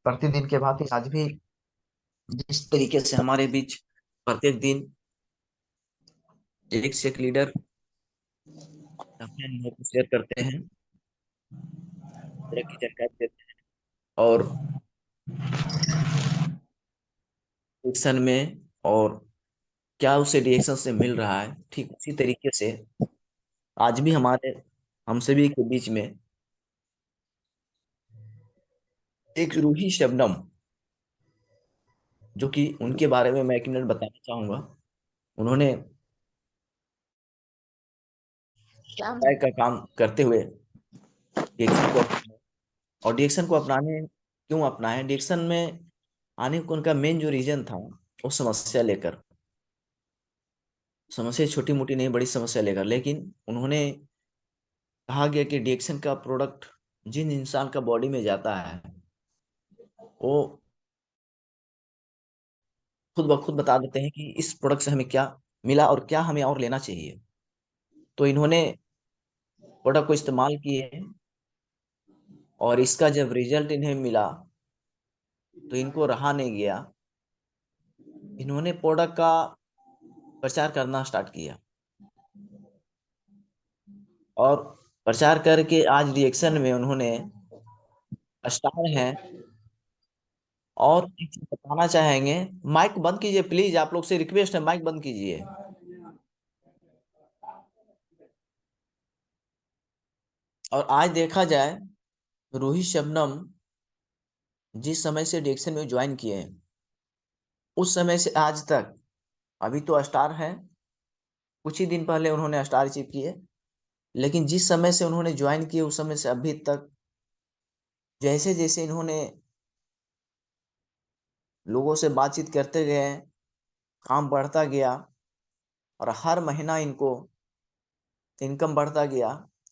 प्रतिदिन के भांति आज भी जिस तरीके से हमारे बीच प्रत्येक दिन एक से एक लीडर अपने अनुभव को शेयर करते हैं, तरह की जानकारी देते हैं और एक्शन में और क्या उसे रिएक्शन से मिल रहा है, ठीक उसी तरीके से आज भी हमारे हम सभी के बीच में एक रूही शबनम, जो कि उनके बारे में मैं एक मिनट बताना चाहूंगा। उन्होंने क्या का काम करते हुए डिएक्शन को अपनाया। और डिएक्शन को अपनाने क्यों अपनाया, डिएक्शन में आने का उनका मेन जो रीजन था वो समस्या लेकर, समस्या छोटी मोटी नहीं, बड़ी समस्या लेकर। लेकिन उन्होंने कहा गया कि डिएक्शन का प्रोडक्ट जिन इंसान का बॉडी में जाता है वो खुद ब खुद बता देते हैं कि इस प्रोडक्ट से हमें क्या मिला और क्या हमें और लेना चाहिए। तो इन्होंने प्रोडक्ट को इस्तेमाल किए और इसका जब रिजल्ट इन्हें मिला तो इनको रहा नहीं गया। इन्होंने प्रोडक्ट का प्रचार करना स्टार्ट किया और प्रचार करके आज रिएक्शन में उन्होंने स्टार हैं। और एक चीज बताना चाहेंगे, माइक बंद कीजिए प्लीज, आप लोग से रिक्वेस्ट है, माइक बंद कीजिए। और आज देखा जाए, रोहित शबनम जिस समय से डिएक्शन में ज्वाइन किए हैं उस समय से आज तक, अभी तो स्टार हैं, कुछ ही दिन पहले उन्होंने स्टार अचीव किए, लेकिन जिस समय से उन्होंने ज्वाइन किए उस समय से अभी तक जैसे जैसे इन्होंने लोगों से बातचीत करते गए, काम बढ़ता गया और हर महीना इनको इनकम बढ़ता गया।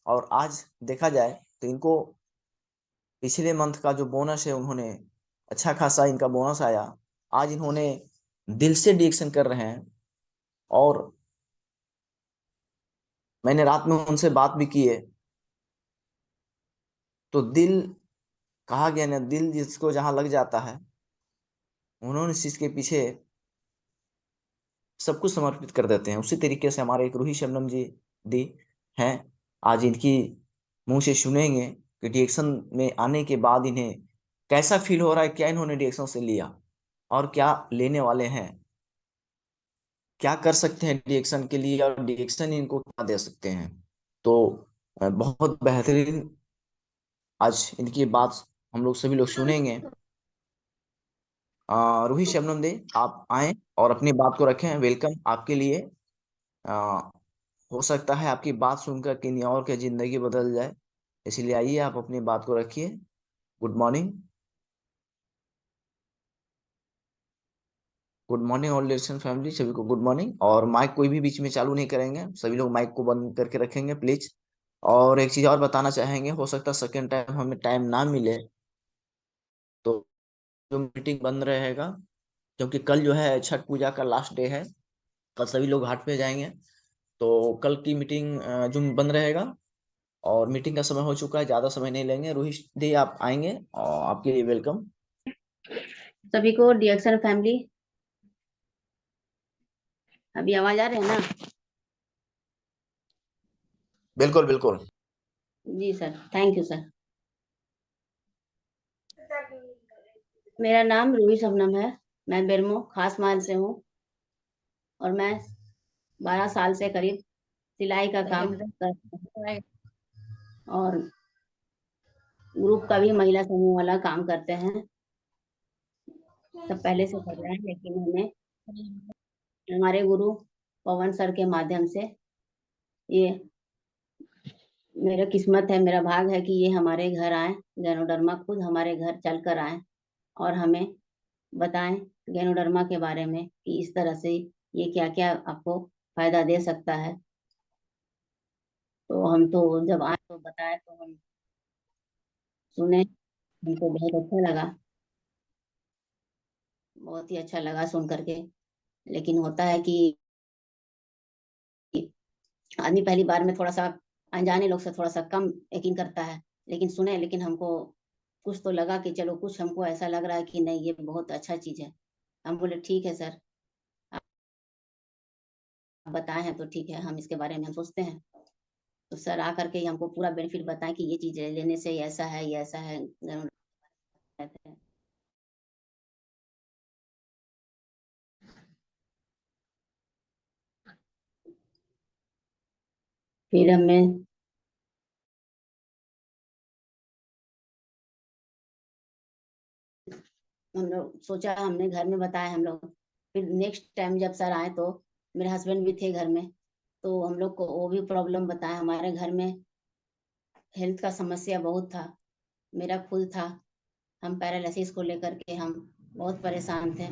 और आज देखा जाए तो इनको पिछले मंथ का जो बोनस है, उन्होंने अच्छा खासा इनका बोनस आया। आज इन्होंने दिल से डिएक्शन कर रहे हैं और मैंने रात में उनसे बात भी की है। तो दिल, कहा गया ना, दिल जिसको जहां लग जाता है, उन्होंने इस चीज के पीछे सब कुछ समर्पित कर देते हैं। उसी तरीके से हमारे एक रूही शबनम जी दी हैं। आज इनकी मुंह से सुनेंगे कि डिएक्शन में आने के बाद इन्हें कैसा फील हो रहा है, क्या इन्होंने डिएक्शन से लिया और क्या लेने वाले हैं, क्या कर सकते हैं डिएक्शन के लिए और डिएक्शन इनको क्या दे सकते हैं। तो बहुत बेहतरीन आज इनकी बात हम लोग सभी लोग सुनेंगे। रोहित शबनम दे, आप आए और अपनी बात को रखें, वेलकम आपके लिए। आ, हो सकता है आपकी बात सुनकर किन्हीं और की जिंदगी बदल जाए, इसलिए आइए आप अपनी बात को रखिए। Good morning. Good morning all listen family, सभी को गुड मॉर्निंग। और माइक कोई भी बीच में चालू नहीं करेंगे, सभी लोग माइक को बंद करके रखेंगे प्लीज। और एक चीज और बताना चाहेंगे, हो सकता है सेकेंड टाइम हमें टाइम ना मिले तो जो मीटिंग बंद रहेगा, क्योंकि कल जो है छठ पूजा का लास्ट डे है, कल सभी लोग घाट पे जाएंगे। तो कल की मीटिंग जूम बंद रहेगा और मीटिंग का समय हो चुका है, ज्यादा समय नहीं लेंगे। रोहित दी आप आएंगे और आपके लिए वेलकम। सभी को डिएक्शन फैमिली, अभी आवाज आ रही है ना? बिल्कुल बिल्कुल। जी सर, थैंक यू सर। मेरा नाम रूही शबनम है। मैं बेरमो खास माल से हूँ और मैं 12 साल से करीब सिलाई का काम करती हूँ और ग्रुप का भी महिला समूह वाला काम करते हैं। सब पहले से कर रहे हैं, लेकिन हमें हमारे गुरु पवन सर के माध्यम से ये मेरा किस्मत है, मेरा भाग है कि ये हमारे घर आए, गैनोडर्मा खुद हमारे घर चल कर आए और हमें बताएं गैनोडर्मा के बारे में कि इस तरह से ये क्या क्या आपको फायदा दे सकता है। तो हम तो जब आए तो बताए तो हम सुने, हमको बहुत अच्छा लगा, बहुत ही अच्छा लगा सुन करके। लेकिन होता है कि आदमी पहली बार में थोड़ा सा अनजाने लोग से थोड़ा सा कम यकीन करता है, लेकिन सुने, लेकिन हमको कुछ तो लगा कि चलो कुछ हमको ऐसा लग रहा है कि नहीं ये बहुत अच्छा चीज है। हम बोले ठीक है सर, आप बताए हैं तो ठीक है, हम इसके बारे में हम सोचते हैं। तो सर आकर के हमको पूरा बेनिफिट बताएं कि ये चीज लेने से ऐसा है, ये ऐसा है। फिर हमें हम लोग सोचा, हमने घर में बताया हम लोग। फिर नेक्स्ट टाइम जब सर आए तो मेरे हस्बैंड भी थे घर में, तो हम लोग को वो भी प्रॉब्लम बताया। हमारे घर में हेल्थ का समस्या बहुत था, मेरा खुद था। हम पैरालिसिस को लेकर के हम बहुत परेशान थे,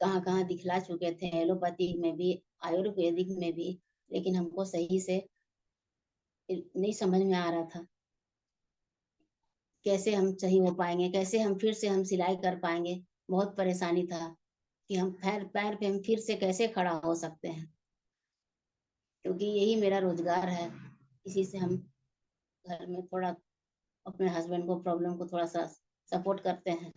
कहाँ कहाँ दिखला चुके थे, एलोपैथी में भी, आयुर्वेदिक में भी, लेकिन हमको सही से नहीं समझ में आ रहा था कैसे हम सही हो पाएंगे, कैसे हम फिर से हम सिलाई कर पाएंगे। बहुत परेशानी था कि हम पैर पैर पे हम फिर से कैसे खड़ा हो सकते हैं, क्योंकि यही मेरा रोजगार है। इसी से हम घर में थोड़ा अपने हस्बैंड को प्रॉब्लम को थोड़ा सा सपोर्ट करते हैं।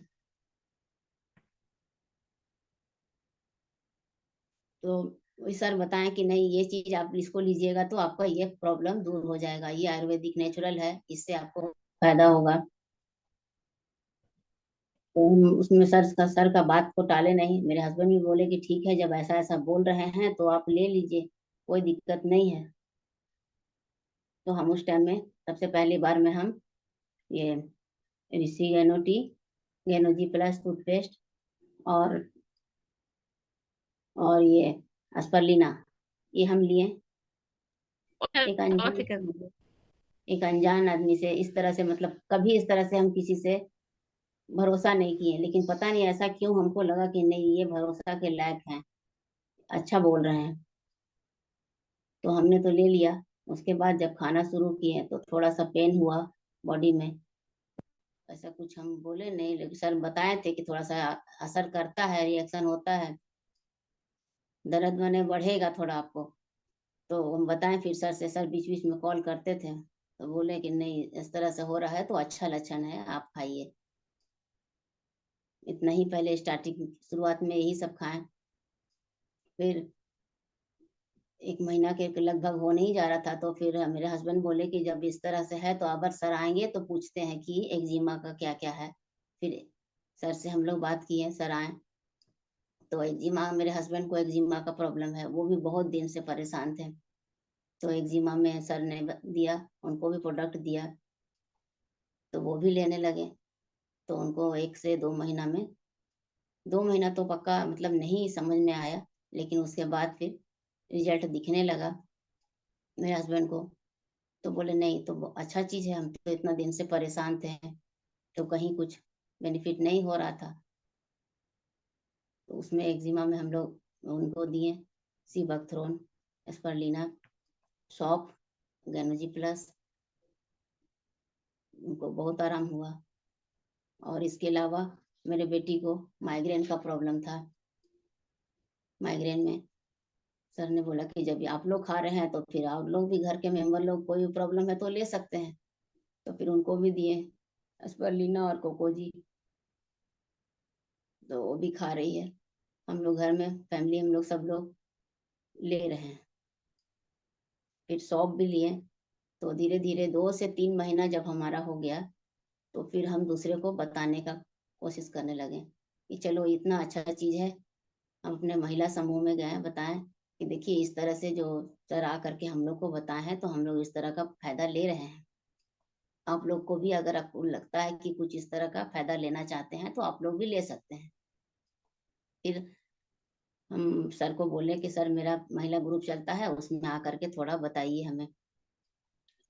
तो वही सर बताएं कि नहीं ये चीज आप इसको लीजिएगा तो आपका ये प्रॉब्लम दूर हो जाएगा, ये आयुर्वेदिक नेचुरल है, इससे आपको फायदा होगा। तो हम उसमें सर का बात को टाले नहीं। मेरे हस्बैंड भी बोले कि ठीक है, जब ऐसा ऐसा बोल रहे हैं तो आप ले लीजिए, कोई दिक्कत नहीं है। तो हम उस टाइम में सबसे पहली बार में हम ये ऋषि गैनो टी, गैनोजी प्लस टूथपेस्ट, और ये अस्पर्लिना, ये हम लिए। एक अनजान एक अनजान आदमी से इस तरह से, मतलब कभी इस तरह से हम किसी से भरोसा नहीं किए, लेकिन पता नहीं ऐसा क्यों हमको लगा कि नहीं ये भरोसा के लायक हैं, अच्छा बोल रहे हैं, तो हमने तो ले लिया। उसके बाद जब खाना शुरू किए तो थोड़ा सा पेन हुआ बॉडी में। ऐसा कुछ हम बोले नहीं, लेकिन सर बताए थे कि थोड़ा सा असर करता है, रिएक्शन होता है, दर्द मने बढ़ेगा थोड़ा आपको। तो हम बताएं फिर सर से, सर बीच बीच में कॉल करते थे, तो बोले कि नहीं इस तरह से हो रहा है तो अच्छा लक्षण है, आप खाइए। इतना ही पहले स्टार्टिंग शुरुआत में यही सब खाएं। फिर एक महीना के लगभग होने ही जा रहा था, तो फिर मेरे हस्बैंड बोले कि जब इस तरह से है तो अगर सर आएंगे तो पूछते हैं कि एक्जिमा का क्या क्या है। फिर सर से हम लोग बात किए, सर आए तो एक्जिमा, मेरे हस्बैंड को एक्जिमा का प्रॉब्लम है, वो भी बहुत दिन से परेशान थे। तो एक्जिमा में सर ने दिया, उनको भी प्रोडक्ट दिया, तो वो भी लेने लगे। तो उनको 1 से 2 महीना में, 2 महीना तो पक्का मतलब नहीं समझ में आया, लेकिन उसके बाद फिर रिजल्ट दिखने लगा मेरे हस्बैंड को। तो बोले नहीं तो अच्छा चीज है, हम तो इतना दिन से परेशान थे, तो कहीं कुछ बेनिफिट नहीं हो रहा था। तो उसमें एक्जिमा में हम लोग उनको दिए सीबैक्थ्रोन, एस्पर्लिना, सॉफ, गैनोजी प्लस, उनको बहुत आराम हुआ। और इसके अलावा मेरे बेटी को माइग्रेन का प्रॉब्लम था। माइग्रेन में सर ने बोला कि जब आप लोग खा रहे हैं तो फिर आप लोग भी, घर के मेंबर लोग, कोई भी प्रॉब्लम है तो ले सकते हैं। तो फिर उनको भी दिए एस्पर्लिना और कोकोजी, तो वो भी खा रही है। हम लोग घर में फैमिली, हम लोग सब लोग ले रहे हैं। फिर सौंफ भी लिए। तो धीरे धीरे 2 से 3 महीना जब हमारा हो गया, तो फिर हम दूसरे को बताने का कोशिश करने लगे कि चलो इतना अच्छा चीज है। हम अपने महिला समूह में गए, बताएं कि देखिए इस तरह से जो सर आ करके हम लोग को बताए हैं, तो हम लोग इस तरह का फायदा ले रहे हैं। आप लोग को भी अगर आपको लगता है कि कुछ इस तरह का फायदा लेना चाहते हैं तो आप लोग भी ले सकते हैं। फिर हम सर को बोले कि सर मेरा महिला ग्रुप चलता है, उसमें आकर के थोड़ा बताइए हमें,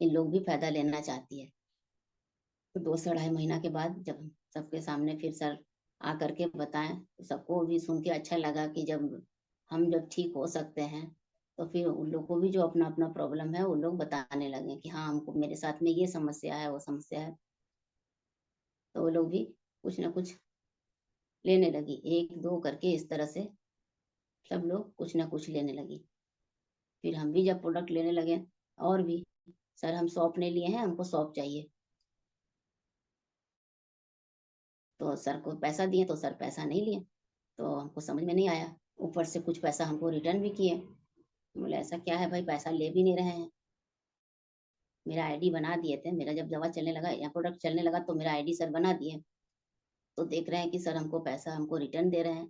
इन लोग भी फायदा लेना चाहती है। तो 2 से 2.5 महीना के बाद जब सबके सामने फिर सर आकर के बताएं, तो सबको भी सुन के अच्छा लगा कि जब ठीक हो सकते हैं, तो फिर उन लोग को भी जो अपना अपना प्रॉब्लम है वो लोग बताने लगे कि हाँ हमको, मेरे साथ में ये समस्या है, वो समस्या है। तो वो लोग भी कुछ ना कुछ लेने लगी, 1 2 करके इस तरह से सब लोग कुछ ना कुछ लेने लगी। फिर हम भी जब प्रोडक्ट लेने लगे, और भी, सर हम सौंफ नहीं लिए हैं, हमको सौंफ चाहिए। तो सर को पैसा दिए तो सर पैसा नहीं लिए, तो हमको समझ में नहीं आया। ऊपर से कुछ पैसा हमको रिटर्न भी किए। बोले ऐसा क्या है भाई, पैसा ले भी नहीं रहे हैं। मेरा आईडी बना दिए थे, मेरा जब दवा चलने लगा या प्रोडक्ट चलने लगा तो मेरा आईडी सर बना दिए। तो देख रहे हैं कि सर हमको पैसा हमको रिटर्न दे रहे हैं,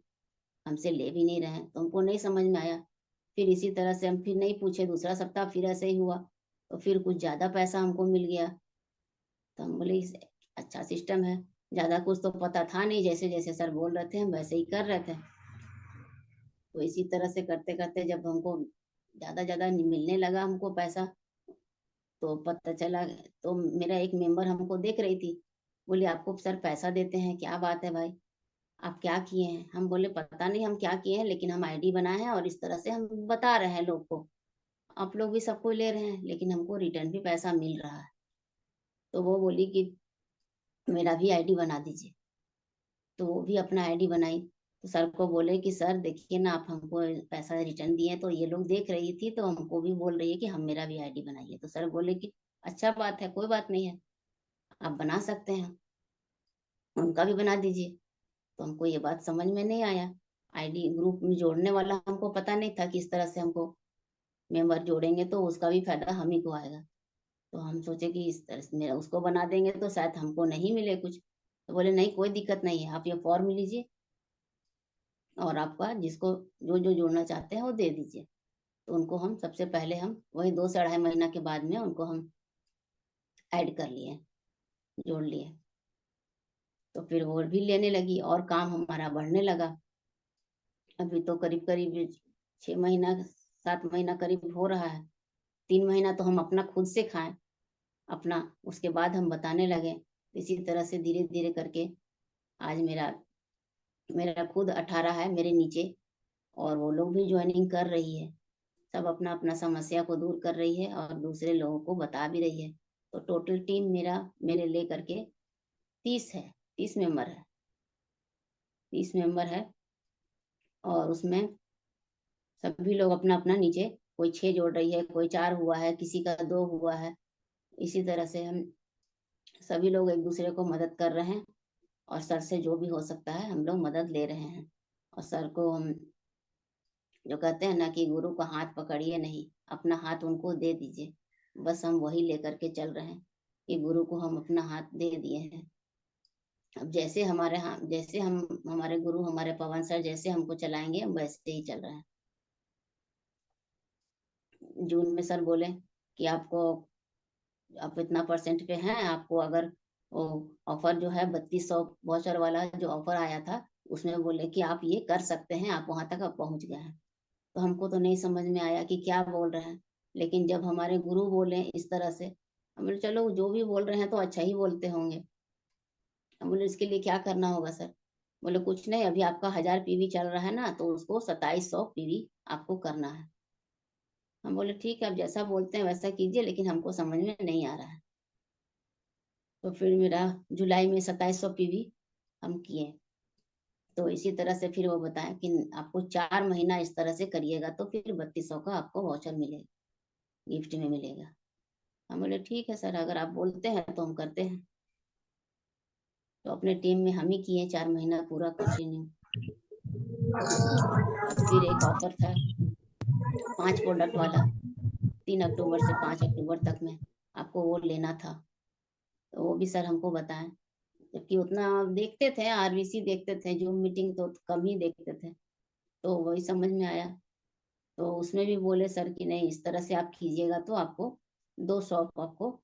हमसे ले भी नहीं रहे हैं, तो हमको नहीं समझ में आया। फिर इसी तरह से हम फिर नहीं पूछे, दूसरा सप्ताह फिर ऐसे ही हुआ, तो फिर कुछ ज्यादा पैसा हमको मिल गया। तो हम बोले अच्छा सिस्टम है। ज्यादा कुछ तो पता था नहीं, जैसे जैसे सर बोल रहे थे हम वैसे ही कर रहे थे। तो इसी तरह से करते करते जब हमको ज्यादा ज्यादा मिलने लगा हमको पैसा, तो पता चला, तो मेरा एक मेंबर हमको देख रही थी, बोली आपको सर पैसा देते हैं, क्या बात है भाई, आप क्या किए हैं? हम बोले पता नहीं हम क्या किए हैं, लेकिन हम आईडी बनाए हैं और इस तरह से हम बता रहे हैं लोग को, आप लोग भी सबको ले रहे हैं, लेकिन हमको रिटर्न भी पैसा मिल रहा है। तो वो बोली कि मेरा भी आईडी बना दीजिए। तो वो भी अपना आईडी बनाई। तो सर को बोले कि सर देखिए ना, आप हमको पैसा रिटर्न दिए, तो ये लोग देख रही थी तो हमको भी बोल रही है कि हम मेरा भी आईडी बनाइए। तो सर बोले कि अच्छा बात है, कोई बात नहीं है, आप बना सकते हैं, उनका भी बना दीजिए। तो हमको ये बात समझ में नहीं आया, आईडी ग्रुप में जोड़ने वाला हमको पता नहीं था कि इस तरह से हमको मेंबर जोड़ेंगे तो उसका भी फायदा हम ही को आएगा। तो हम सोचे कि इस तरह से मेरा उसको बना देंगे तो शायद हमको नहीं मिले कुछ। तो बोले नहीं कोई दिक्कत नहीं है, आप ये फॉर्म लीजिए और आपका जिसको जो जो जोड़ना चाहते हैं वो दे दीजिए। तो उनको हम सबसे पहले हम वही 2 से 2.5 महीना के बाद में उनको हम ऐड कर लिए, जोड़ लिए। तो फिर वो भी लेने लगी और काम हमारा बढ़ने लगा। अभी तो करीब करीब 6 महीना 7 महीना करीब हो रहा है। 3 महीना तो हम अपना खुद से खाएं अपना, उसके बाद हम बताने लगे। इसी तरह से धीरे धीरे करके आज मेरा मेरा खुद 18 है मेरे नीचे, और वो लोग भी ज्वाइनिंग कर रही है। सब अपना अपना समस्या को दूर कर रही है और दूसरे लोगों को बता भी रही है। तो टोटल टीम मेरा मेरे ले करके 30 है, 30 मेंबर है, 30 मेंबर है। और उसमें सभी लोग अपना अपना नीचे, कोई 6 जोड़ रही है, कोई 4 हुआ है, किसी का 2 हुआ है। इसी तरह से हम सभी लोग एक दूसरे को मदद कर रहे हैं, और सर से जो भी हो सकता है हम लोग मदद ले रहे हैं। और सर को हम जो कहते हैं ना कि गुरु का हाथ पकड़िए नहीं, अपना हाथ उनको दे दीजिए, बस हम वही लेकर के चल रहे हैं कि गुरु को हम अपना हाथ दे दिए हैं। अब जैसे हमारे जैसे हम हमारे गुरु हमारे पवन सर जैसे हमको चलाएंगे हम वैसे ही चल रहे हैं। जून में सर बोले कि आपको, आप इतना परसेंट पे हैं, आपको अगर वो ऑफर जो है 3200 वाउचर वाला जो ऑफर आया था, उसमें बोले कि आप ये कर सकते हैं, आप वहां तक आप पहुंच गए हैं। तो हमको तो नहीं समझ में आया कि क्या बोल रहे हैं, लेकिन जब हमारे गुरु बोले इस तरह से, हम बोले चलो जो भी बोल रहे हैं तो अच्छा ही बोलते होंगे। हम बोले इसके लिए क्या करना होगा सर? बोले कुछ नहीं, अभी आपका 1000 पीवी चल रहा है ना, तो उसको 2700 पीवी आपको करना है। हम बोले ठीक है, आप जैसा बोलते हैं वैसा कीजिए, लेकिन हमको समझ में नहीं आ रहा है। तो फिर मेरा जुलाई में 2700 पीवी हम किए। तो इसी तरह से फिर वो बताया कि आपको 4 महीना इस तरह से करिएगा तो फिर 3200 का आपको वाउचर मिलेगा, गिफ्ट में मिलेगा। हम बोले ठीक है सर, अगर आप बोलते हैं तो हम करते हैं। तो अपने टीम में हम ही किए 4 महीना पूरा कंटिन्यू। अब फिर एक ऑफर था 5 प्रोडक्ट वाला, 3 अक्टूबर से 5 अक्टूबर तक में आपको वो लेना था। तो वो भी सर हमको बताएं, जबकि उतना देखते थे, आरबीसी देखते थे, जूम मीटिंग तो कम ही देखते थे। तो वही समझ में आया। तो उसमें भी बोले सर कि नहीं, इस तरह से आप कीजिएगा तो आपको 2 शॉप आपको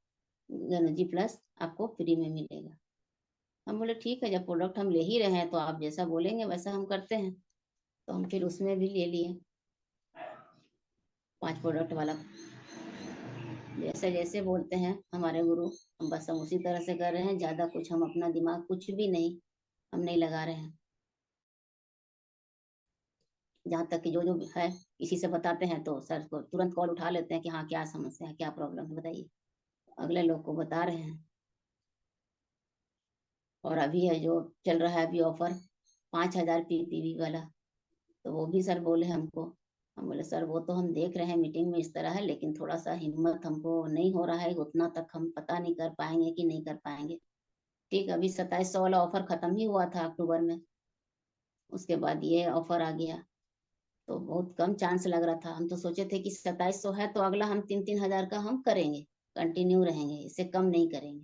एनर्जी प्लस आपको फ्री में मिलेगा। हम बोले ठीक है, जब प्रोडक्ट हम ले ही रहे हैं तो आप जैसा बोलेंगे वैसा हम करते हैं। तो हम फिर उसमें भी ले लिए 5 प्रोडक्ट वाला, जैसे जैसे बोलते हैं हमारे गुरु, हम बस हम उसी तरह से कर रहे हैं। ज्यादा कुछ हम अपना दिमाग कुछ भी नहीं, हम नहीं लगा रहे हैं। जहाँ तक कि जो जो है किसी से बताते हैं तो सर को तुरंत कॉल उठा लेते हैं कि हाँ क्या समस्या है, क्या प्रॉब्लम है बताइए, अगले लोग को बता रहे हैं। और अभी है जो चल रहा है अभी ऑफर 5000 पीवी वाला, तो वो भी सर बोले हमको। हम बोले सर वो तो हम देख रहे हैं मीटिंग में इस तरह है, लेकिन थोड़ा सा हिम्मत हमको नहीं हो रहा है, उतना तक हम पता नहीं कर पाएंगे कि नहीं कर पाएंगे। ठीक, अभी 2700 वाला ऑफर खत्म ही हुआ था अक्टूबर में, उसके बाद ये ऑफर आ गया। तो बहुत कम चांस लग रहा था। हम तो सोचे थे कि 2700 है तो अगला हम 3-3 हजार का हम करेंगे, कंटिन्यू रहेंगे, इससे कम नहीं करेंगे।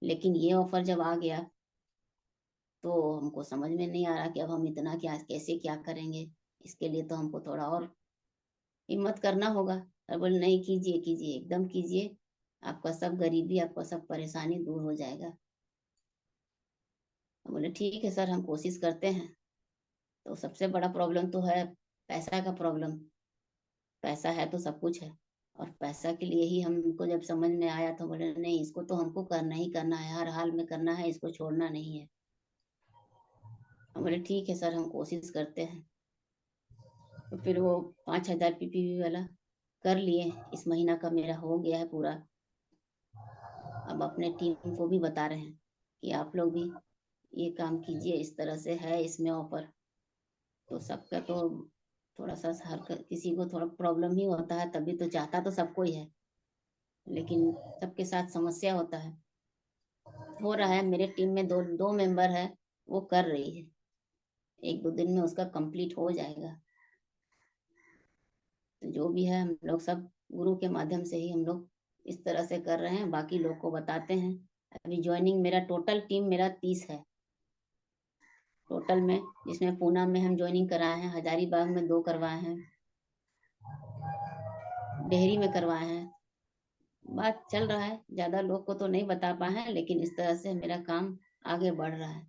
लेकिन ये ऑफर जब आ गया तो हमको समझ में नहीं आ रहा कि अब हम इतना क्या कैसे क्या करेंगे। इसके लिए तो हमको थोड़ा और हिम्मत करना होगा। और बोले नहीं, कीजिए कीजिए, एकदम कीजिए, आपका सब गरीबी, आपका सब परेशानी दूर हो जाएगा। तो बोले ठीक है सर, हम कोशिश करते हैं। तो सबसे बड़ा प्रॉब्लम तो है पैसा का प्रॉब्लम। पैसा है तो सब कुछ है। और पैसा के लिए ही हमको जब समझ में आया तो बोले नहीं, इसको तो हमको करना ही करना है, हर हाल में करना है, इसको छोड़ना नहीं है। हम बोले ठीक है सर, हम कोशिश करते हैं। तो फिर वो 5,000 पीपीवी वाला कर लिए। इस महीना का मेरा हो गया है पूरा। अब अपने टीम को भी बता रहे हैं कि आप लोग भी ये काम कीजिए, इस तरह से है इसमें ऑफर। तो सबका तो थोड़ा सा किसी को थोड़ा प्रॉब्लम ही होता है, तभी तो चाहता तो सबको ही है, लेकिन सबके साथ समस्या होता है। हो रहा है, मेरे टीम में दो दो मेंबर है, वो कर रही है, 1-2 दिन में उसका कंप्लीट हो जाएगा। तो जो भी है, हम लोग सब गुरु के माध्यम से ही हम लोग इस तरह से कर रहे हैं, बाकी लोग को बताते हैं। अभी ज्वाइनिंग मेरा टोटल टीम मेरा 30 है टोटल में, जिसमें पूना में हम ज्वाइनिंग कराए हैं, हजारीबाग में 2 करवाए हैं, डेहरी में करवाए हैं। बात चल रहा है, ज्यादा लोग को तो नहीं बता पाए हैं, लेकिन इस तरह से मेरा काम आगे बढ़ रहा है।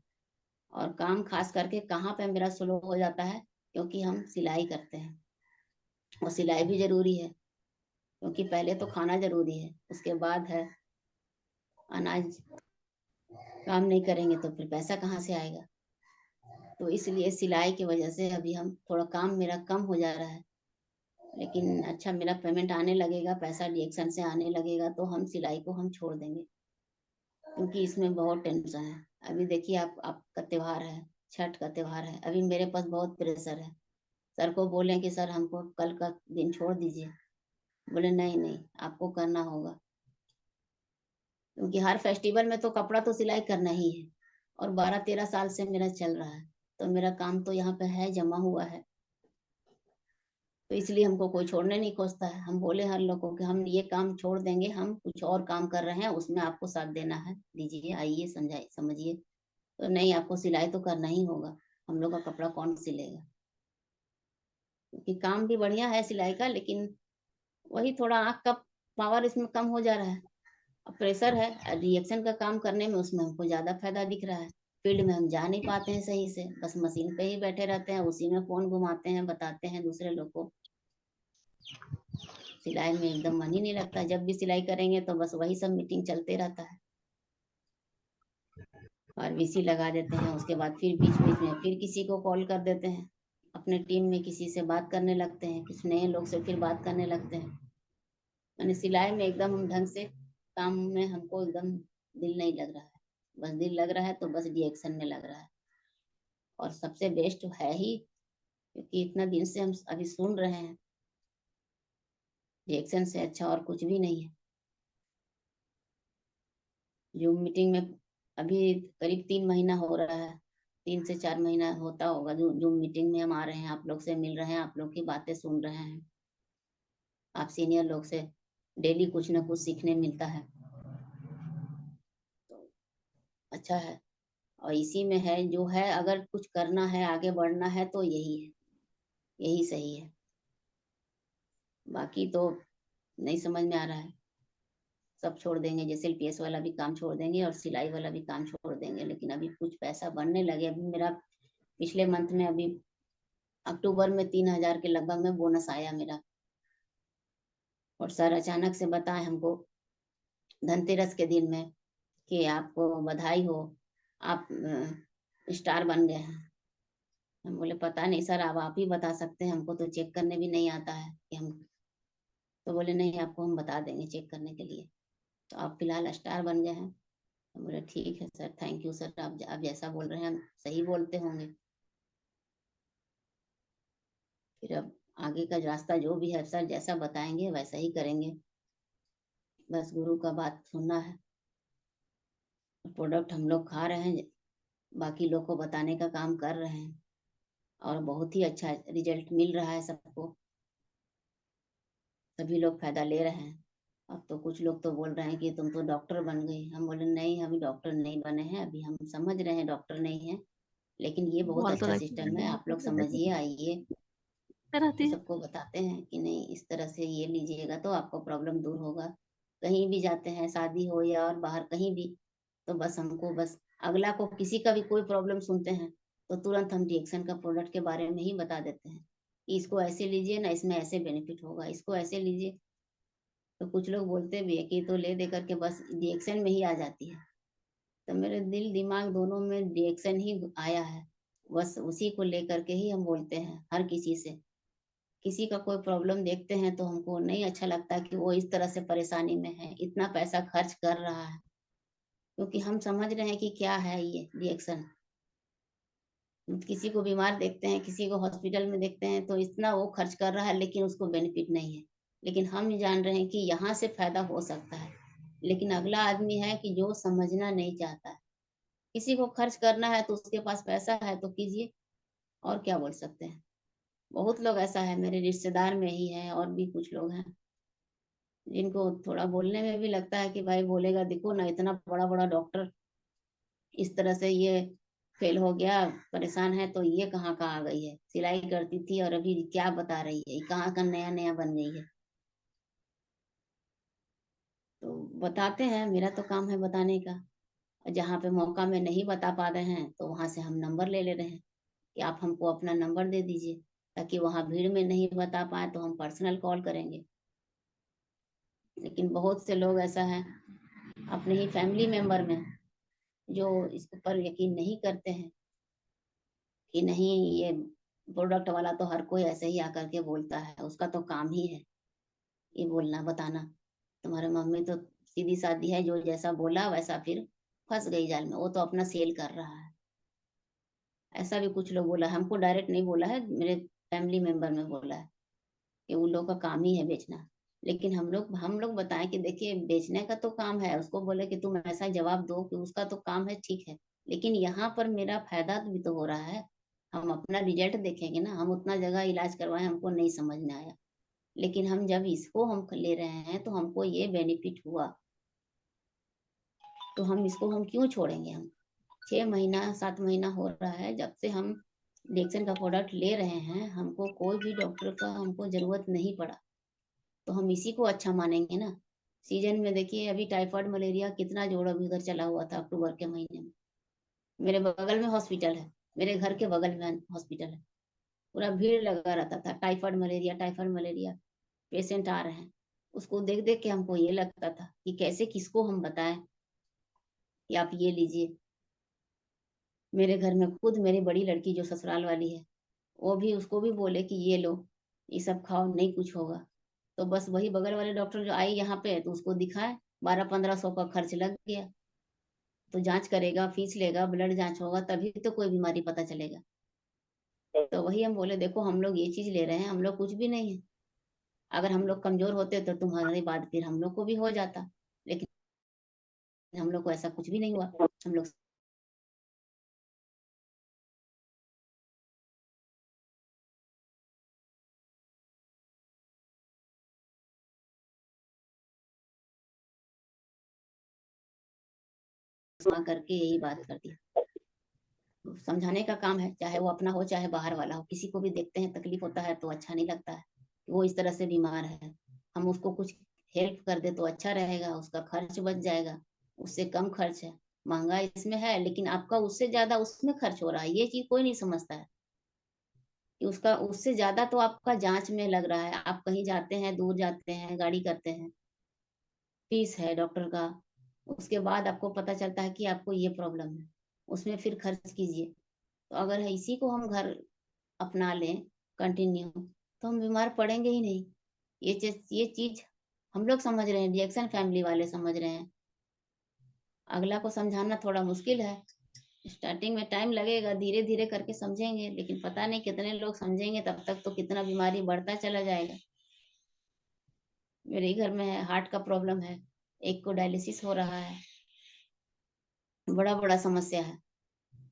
और काम खास करके कहाँ पे मेरा स्लो हो जाता है, क्योंकि हम सिलाई करते हैं, और सिलाई भी जरूरी है, क्योंकि पहले तो खाना जरूरी है, उसके बाद है अनाज। काम नहीं करेंगे तो फिर पैसा कहाँ से आएगा। तो इसलिए सिलाई की वजह से अभी हम थोड़ा काम मेरा कम हो जा रहा है। लेकिन अच्छा, मेरा पेमेंट आने लगेगा, पैसा डीएक्शन से आने लगेगा तो हम सिलाई को हम छोड़ देंगे, क्योंकि इसमें बहुत टेंशन है। अभी देखिए, आपका त्योहार है, छठ का त्योहार है, अभी मेरे पास बहुत प्रेशर है। सर को बोले कि सर हमको कल का दिन छोड़ दीजिए, बोले नहीं नहीं, आपको करना होगा, क्योंकि हर फेस्टिवल में तो कपड़ा तो सिलाई करना ही है। और 12-13 साल से मेरा चल रहा है, तो मेरा काम तो यहाँ पे है, जमा हुआ है। तो इसलिए हमको कोई छोड़ने नहीं खोजता है। हम बोले हर लोग को कि हम ये काम छोड़ देंगे, हम कुछ और काम कर रहे हैं, उसमें आपको साथ देना है, दीजिए, आइए, समझाइए, समझिए। तो नहीं, आपको सिलाई तो करना ही होगा, हम लोग का कपड़ा कौन सिलेगा। क्योंकि काम भी बढ़िया है सिलाई का, लेकिन वही थोड़ा आँख का पावर इसमें कम हो जा रहा है। अब प्रेशर है रिएक्शन का काम करने में, उसमें हमको ज्यादा फायदा दिख रहा है। फील्ड में हम जा नहीं पाते हैं सही से, बस मशीन पे ही बैठे रहते हैं, उसी में फोन घुमाते हैं, बताते हैं दूसरे लोग को। सिलाई में एकदम मन ही नहीं लगता, जब भी सिलाई करेंगे तो बस वही सब मीटिंग चलते रहता है, और वीसी लगा देते हैं, उसके बाद फिर बीच बीच में फिर किसी को कॉल कर देते हैं, अपने टीम में किसी से बात करने लगते हैं, कुछ नए लोग से फिर बात करने लगते हैं। यानी सिलाई में एकदम हम ढंग से काम में हमको एकदम दिल नहीं लग रहा है। बस दिल लग रहा है तो बस रिएक्शन में लग रहा है, और सबसे बेस्ट तो है ही, क्योंकि इतना दिन से हम अभी सुन रहे हैं, रिएक्शन से अच्छा और कुछ भी नहीं है। जूम मीटिंग में अभी करीब 3 महीना हो रहा है, 3 से 4 महीना होता होगा जो जूम मीटिंग में हम आ रहे हैं, आप लोग से मिल रहे हैं, आप लोग की बातें सुन रहे हैं। आप सीनियर लोग से डेली कुछ ना कुछ सीखने मिलता है, तो अच्छा है। और इसी में है जो है, अगर कुछ करना है, आगे बढ़ना है तो यही है, यही सही है। बाकी तो नहीं समझ में आ रहा है। सब छोड़ देंगे, जैसे एलपीएस वाला भी काम छोड़ देंगे और सिलाई वाला भी काम छोड़ देंगे, लेकिन अभी कुछ पैसा बढ़ने लगे। अभी मेरा पिछले मंथ में, अभी अक्टूबर में 3,000 के लगभग में बोनस आया मेरा। और सर अचानक से बताए हमको धनतेरस के दिन में कि आपको बधाई हो, आप स्टार बन गए हैं। हम बोले पता नहीं सर, अब आप ही बता सकते हैं, हमको तो चेक करने भी नहीं आता है कि हम। तो बोले नहीं, आपको हम बता देंगे चेक करने के लिए, तो आप फिलहाल स्टार बन गए हैं। हम बोले ठीक है सर, थैंक यू सर, आप जैसा बोल रहे हैं हम सही बोलते होंगे। फिर अब आगे का रास्ता जो भी है सर, जैसा बताएंगे वैसा ही करेंगे, बस गुरु का बात सुनना है। प्रोडक्ट हम लोग खा रहे हैं, बाकी लोग को बताने का काम कर रहे हैं और बहुत ही अच्छा रिजल्ट मिल रहा है सबको। सभी लोग फायदा ले रहे हैं। अब तो कुछ लोग तो बोल रहे हैं कि तुम तो डॉक्टर बन गई। हम बोले नहीं, अभी डॉक्टर नहीं बने हैं, अभी हम समझ रहे हैं डॉक्टर नहीं है, लेकिन ये बहुत बोल तो अच्छा रखी सिस्टम है, आप लोग समझिए, आइए। तो रहती है। सबको बताते हैं कि नहीं, इस तरह से ये लीजिएगा तो आपको प्रॉब्लम दूर होगा। कहीं भी जाते हैं, शादी हो या और बाहर कहीं भी, तो बस हमको बस अगला को किसी का भी कोई प्रॉब्लम सुनते हैं तो तुरंत हम रिएक्शन का प्रोडक्ट के बारे में ही बता देते हैं कि इसको ऐसे लीजिए ना, इसमें ऐसे बेनिफिट होगा, इसको ऐसे लीजिए। तो कुछ लोग बोलते भी है कि तो ले दे करके बस रिएक्शन में ही आ जाती है। तो मेरे दिल दिमाग दोनों में रिएक्शन ही आया है, बस उसी को लेकर के ही हम बोलते हैं हर किसी से। किसी का कोई प्रॉब्लम देखते हैं तो हमको नहीं अच्छा लगता कि वो इस तरह से परेशानी में है, इतना पैसा खर्च कर रहा है, क्योंकि हम समझ रहे हैं कि क्या है ये रिएक्शन। किसी को बीमार देखते हैं, किसी को हॉस्पिटल में देखते हैं तो इतना वो खर्च कर रहा है लेकिन उसको बेनिफिट नहीं है, लेकिन हम जान रहे हैं कि यहाँ से फायदा हो सकता है। लेकिन अगला आदमी है कि जो समझना नहीं चाहता है। किसी को खर्च करना है तो उसके पास पैसा है तो कीजिए, और क्या बोल सकते हैं। बहुत लोग ऐसा है, मेरे रिश्तेदार में ही है और भी कुछ लोग हैं जिनको थोड़ा बोलने में भी लगता है कि भाई बोलेगा, देखो ना इतना बड़ा बड़ा डॉक्टर इस तरह से ये फेल हो गया, परेशान है, तो ये कहाँ का आ गई है, सिलाई करती थी और अभी क्या बता रही है, ये कहाँ का नया नया बन गई है। तो बताते हैं, मेरा तो काम है बताने का। और जहाँ पे मौका में नहीं बता पा रहे हैं तो वहां से हम नंबर ले ले रहे हैं कि आप हमको अपना नंबर दे दीजिए, ताकि वहां भीड़ में नहीं बता पाए तो हम पर्सनल कॉल करेंगे। लेकिन बहुत से लोग ऐसा है अपने ही फैमिली मेंबर में जो इस पर यकीन नहीं करते हैं कि नहीं, ये प्रोडक्ट वाला तो हर कोई ऐसे ही आकर के बोलता है, उसका तो काम ही है ये बोलना बताना। तुम्हारे मम्मी तो सीधी सादी है, जो जैसा बोला वैसा फिर फंस गई जाल में, वो तो अपना सेल कर रहा है। ऐसा भी कुछ लोग बोला, हमको डायरेक्ट नहीं बोला है, मेरे फैमिली मेंबर में बोला है कि उन लोगों का काम ही है बेचना। लेकिन हम लोग बताएं कि देखिए बेचने का तो काम है, उसको बोले कि तुम ऐसा जवाब दो कि उसका तो काम है, ठीक है, लेकिन यहाँ पर मेरा फायदा भी तो हो रहा है। हम अपना रिजल्ट देखेंगे ना, हम उतना जगह इलाज करवाए, हमको नहीं समझ में आया, लेकिन हम जब इसको हम ले रहे हैं तो हमको ये बेनिफिट हुआ, तो हम इसको हम क्यों छोड़ेंगे। हम 6 महीना 7 महीना हो रहा है जब से हम डेक्सन का प्रोडक्ट ले रहे हैं, हमको कोई भी डॉक्टर का हमको जरूरत नहीं पड़ा, तो हम इसी को अच्छा मानेंगे ना। सीजन में देखिए अभी टाइफाइड मलेरिया कितना जोर अभी उधर चला हुआ था अक्टूबर के महीने में। मेरे बगल में हॉस्पिटल है, मेरे घर के बगल में हॉस्पिटल है, पूरा भीड़ लगा रहता था, typhoid malaria typhoid malaria patient आ रहे हैं। उसको देख देख के हमको ये लगता था कि कैसे किसको हम बताएं कि आप ये लीजिए। मेरे घर में खुद मेरी बड़ी लड़की जो ससुराल वाली है, वो भी, उसको भी बोले कि ये लो, ये सब खाओ, नहीं कुछ होगा। तो बस वही बगल वाले डॉक्टर जो आई यहाँ पे तो उसको दिखाए, 1200-1500 का खर्च लग गया। तो जांच करेगा, फीस लेगा, ब्लड जांच होगा, तभी तो कोई बीमारी पता चलेगा। तो वही हम बोले, देखो हम लोग ये चीज ले रहे हैं, हम लोग कुछ भी नहीं है। अगर हम लोग कमजोर होते तो तुम्हारी बात फिर हम लोग को भी हो जाता, लेकिन हम लोग को ऐसा कुछ भी नहीं हुआ। हम लोग करके यही बात कर दी। तो समझाने का काम है, चाहे वो अपना हो चाहे बाहर वाला हो, किसी को भी देखते हैं तकलीफ होता है तो अच्छा नहीं लगता है कि वो इस तरह से बीमार है। हम उसको कुछ हेल्प कर दे तो अच्छा रहेगा, उसका खर्च बच जाएगा। उससे कम खर्च है, महंगा इसमें है, लेकिन आपका उससे ज्यादा उसमें खर्च हो रहा है, ये चीज कोई नहीं समझता है कि उसका उससे ज्यादा तो आपका जांच में लग रहा है। आप कहीं जाते हैं, दूर जाते हैं, गाड़ी करते हैं, फीस है डॉक्टर का, उसके बाद आपको पता चलता है कि आपको ये प्रॉब्लम है, उसमें फिर खर्च कीजिए। तो अगर इसी को हम घर अपना लें कंटिन्यू, तो हम बीमार पड़ेंगे ही नहीं। ये चीज हम लोग समझ रहे हैं, रिएक्शन फैमिली वाले समझ रहे हैं, अगला को समझाना थोड़ा मुश्किल है। स्टार्टिंग में टाइम लगेगा, धीरे धीरे करके समझेंगे, लेकिन पता नहीं कितने लोग समझेंगे, तब तक तो कितना बीमारी बढ़ता चला जाएगा। मेरे ही घर में है, हार्ट का प्रॉब्लम है, एक को डायलिसिस हो रहा है। बड़ा बड़ा समस्या है।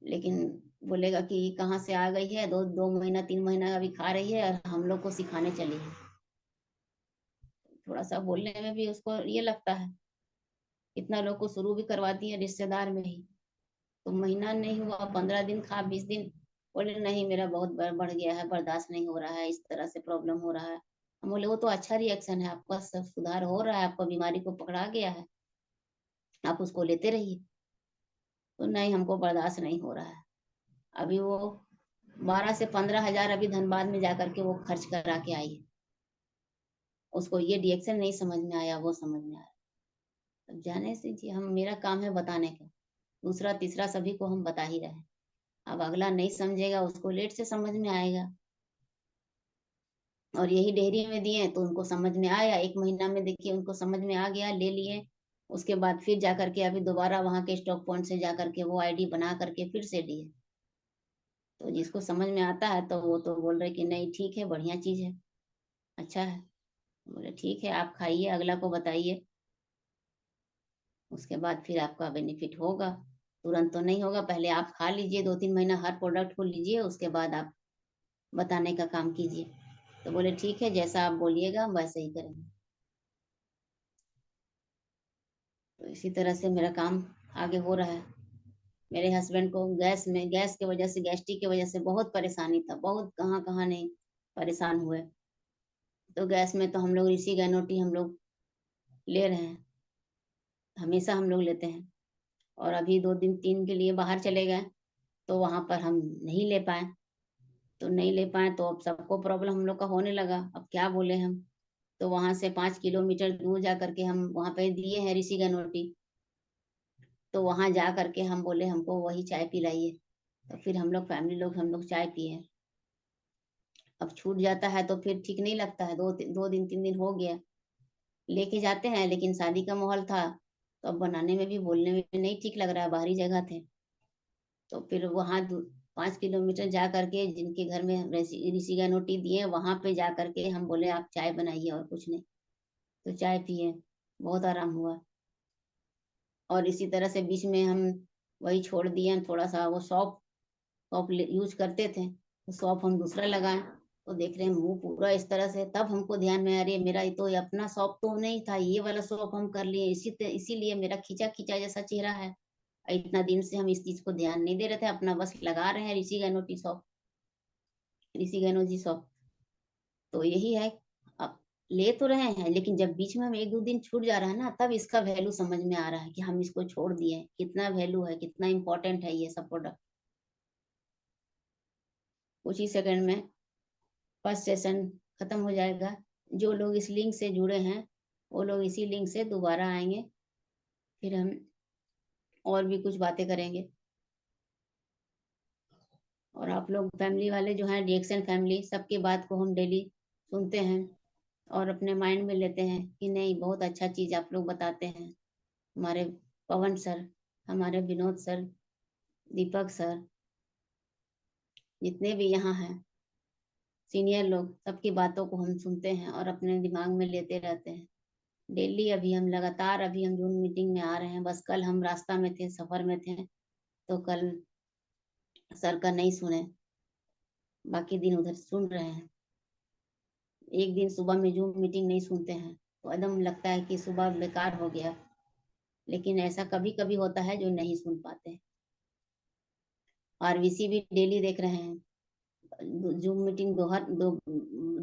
लेकिन बोलेगा कि कहाँ से आ गई है, 2 महीना 3 महीना अभी खा रही है और हम लोग को सिखाने चली है। थोड़ा सा बोलने में भी उसको ये लगता है। इतना लोग को शुरू भी करवा दिए रिश्तेदार में ही, तो महीना नहीं हुआ, 15 दिन खा, 20 दिन, बोले नहीं मेरा बहुत बढ़ गया है, बर्दाश्त नहीं हो रहा है, इस तरह से प्रॉब्लम हो रहा है। हम बोले वो तो अच्छा रिएक्शन है, आपका सब सुधार हो रहा है, आपका बीमारी को पकड़ा गया है, आप उसको लेते रहिए। तो नहीं, हमको बर्दाश्त नहीं हो रहा है। अभी वो 12 से 15 हजार अभी धनबाद में जाकर के वो खर्च करा के आई है। उसको ये रिएक्शन नहीं समझ में आया, वो समझ में आया। अब जाने से जी, हम मेरा काम है बताने का, दूसरा तीसरा सभी को हम बता ही रहे हैं। अब अगला नहीं समझेगा, उसको लेट से समझ में आएगा। और यही डेयरी में दिए तो उनको समझ में आया, 1 महीना में देखिए उनको समझ में आ गया, ले लिए। उसके बाद फिर जाकर के अभी दोबारा वहां के स्टॉक पॉइंट से जाकर के वो आईडी बना करके फिर से दिए। तो जिसको समझ में आता है तो वो तो बोल रहे कि नहीं ठीक है, बढ़िया चीज है, अच्छा है। बोले ठीक है, आप खाइए, अगला को बताइए, उसके बाद फिर आपका बेनिफिट होगा। तुरंत तो नहीं होगा, पहले आप खा लीजिए, 2-3 महीना हर प्रोडक्ट को लीजिए, उसके बाद आप बताने का काम कीजिए। तो बोले ठीक है, जैसा आप बोलिएगा हम वैसे ही करेंगे। तो इसी तरह से मेरा काम आगे हो रहा है। मेरे हस्बैंड को गैस की वजह से, गैस्ट्रिक की वजह से बहुत परेशानी था, बहुत कहाँ कहाँ नहीं परेशान हुए। तो गैस में तो हम लोग ऋषि गैनोटी हम लोग ले रहे हैं, हमेशा हम लोग लेते हैं। और अभी 2 दिन 3 के लिए बाहर चले गए, तो वहां पर हम नहीं ले पाए। तो नहीं ले पाए तो अब सबको प्रॉब्लम हम लोग का होने लगा, अब क्या बोले हम। तो वहां से 5 किलोमीटर दूर जा करके हम वहां पे दिए हैं ऋषि गनोटी। तो वहां जा करके हम बोले हमको वही चाय पिलाइए। तो फिर हम लोग फैमिली लोग हम लोग चाय पिए। अब छूट जाता है तो फिर ठीक नहीं लगता है, 2 दिन 3 दिन हो गया लेके जाते हैं, लेकिन शादी का माहौल था तो अब बनाने में भी बोलने में भी नहीं ठीक लग रहा है, बाहरी जगह थे। तो फिर वहां 5 किलोमीटर जा करके जिनके घर में ऋषि गनोटी दिए, वहां पे जा करके हम बोले आप चाय बनाइए और कुछ नहीं। तो चाय पिए, बहुत आराम हुआ। और इसी तरह से बीच में हम वही छोड़ दिए, थोड़ा सा वो सौंफ सौंफ यूज करते थे, तो सौंफ हम दूसरा लगाए। तो देख रहे हैं मुंह पूरा इस तरह से, तब हमको ध्यान में आ रही है मेरा ये तो ये अपना सौंफ तो नहीं था, ये वाला सौंफ हम कर लिए, इसीलिए मेरा खींचा खींचा जैसा चेहरा है। इतना दिन से हम इस चीज को ध्यान नहीं दे रहे थे, अपना बस लगा रहे हैं ऋषि गैनोटी सौंफ, ऋषि गैनोजी सौंफ। तो यही है। अब ले तो रहे हैं, लेकिन जब बीच में हम 1-2 दिन छूट जा रहा है ना, तब इसका वैल्यू समझ में आ रहा है कि हम इसको छोड़ दिए, कितना वैल्यू है, कितना इंपॉर्टेंट है ये सब प्रोडक्ट। कुछ ही सेकंड में फर्स्ट सेशन खत्म हो जाएगा। जो लोग इस लिंक से जुड़े हैं वो लोग इसी लिंक से दोबारा आएंगे, फिर हम और भी कुछ बातें करेंगे। और आप लोग फैमिली वाले जो हैं, रिएक्शन फैमिली, सबकी बात को हम डेली सुनते हैं और अपने माइंड में लेते हैं कि नहीं बहुत अच्छा चीज आप लोग बताते हैं। हमारे पवन सर, हमारे विनोद सर, दीपक सर, जितने भी यहाँ हैं सीनियर लोग, सबकी बातों को हम सुनते हैं और अपने दिमाग में लेते रहते हैं डेली। अभी हम लगातार अभी हम जूम मीटिंग में आ रहे हैं, बस कल हम रास्ता में थे, सफर में थे, तो कल सर का नहीं सुने, बाकी दिन उधर सुन रहे हैं। एक दिन सुबह में जूम मीटिंग नहीं सुनते हैं तो एकदम लगता है कि सुबह बेकार हो गया। लेकिन ऐसा कभी कभी होता है जो नहीं सुन पाते। आरवीसी भी डेली देख रहे हैं, जूम मीटिंग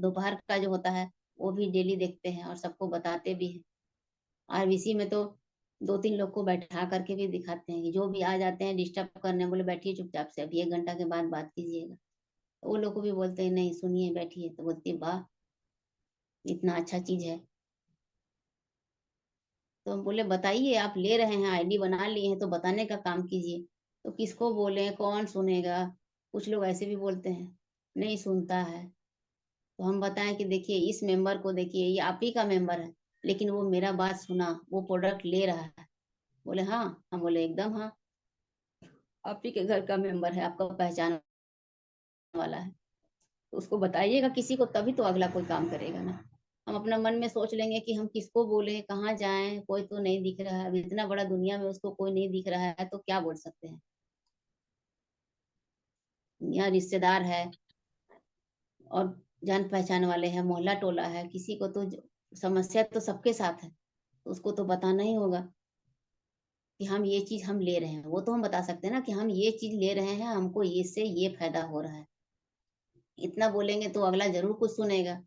दोपहर का जो होता है वो भी डेली देखते हैं और सबको बताते भी हैं। आरवीसी में तो 2-3 लोग को बैठा करके भी दिखाते हैं कि जो भी आ जाते हैं डिस्टर्ब करने, बोले बैठिए चुपचाप से, अभी 1 घंटा के बाद बात कीजिएगा। तो वो लोग को भी बोलते हैं नहीं सुनिए बैठिए, तो बोलती है वाह इतना अच्छा चीज है। तो हम बोले बताइए, आप ले रहे हैं, आईडी बना लिए हैं तो बताने का काम कीजिए। तो किसको बोले, कौन सुनेगा। कुछ लोग ऐसे भी बोलते हैं नहीं सुनता है। तो हम बताएं कि देखिए इस मेंबर को देखिए, ये आप ही का मेंबर है, लेकिन वो मेरा बात सुना, वो प्रोडक्ट ले रहा है। बोले हाँ, हम बोले एकदम हाँ, आप ही के घर का मेंबर है, आपका पहचान वाला है। तो उसको बताइएगा किसी को, तभी तो अगला कोई काम करेगा ना। हम अपना मन में सोच लेंगे कि हम किसको बोले, कहाँ जाएं, कोई तो नहीं दिख रहा है। अब इतना बड़ा दुनिया में उसको कोई नहीं दिख रहा है तो क्या बोल सकते हैं। यहाँ रिश्तेदार है और जान पहचान वाले हैं, मोहल्ला टोला है, किसी को तो समस्या तो सबके साथ है, तो उसको तो बताना ही होगा कि हम ये चीज हम ले रहे हैं। वो तो हम बता सकते हैं ना कि हम ये चीज ले रहे हैं, हमको इससे ये फायदा हो रहा है। इतना बोलेंगे तो अगला जरूर कुछ सुनेगा।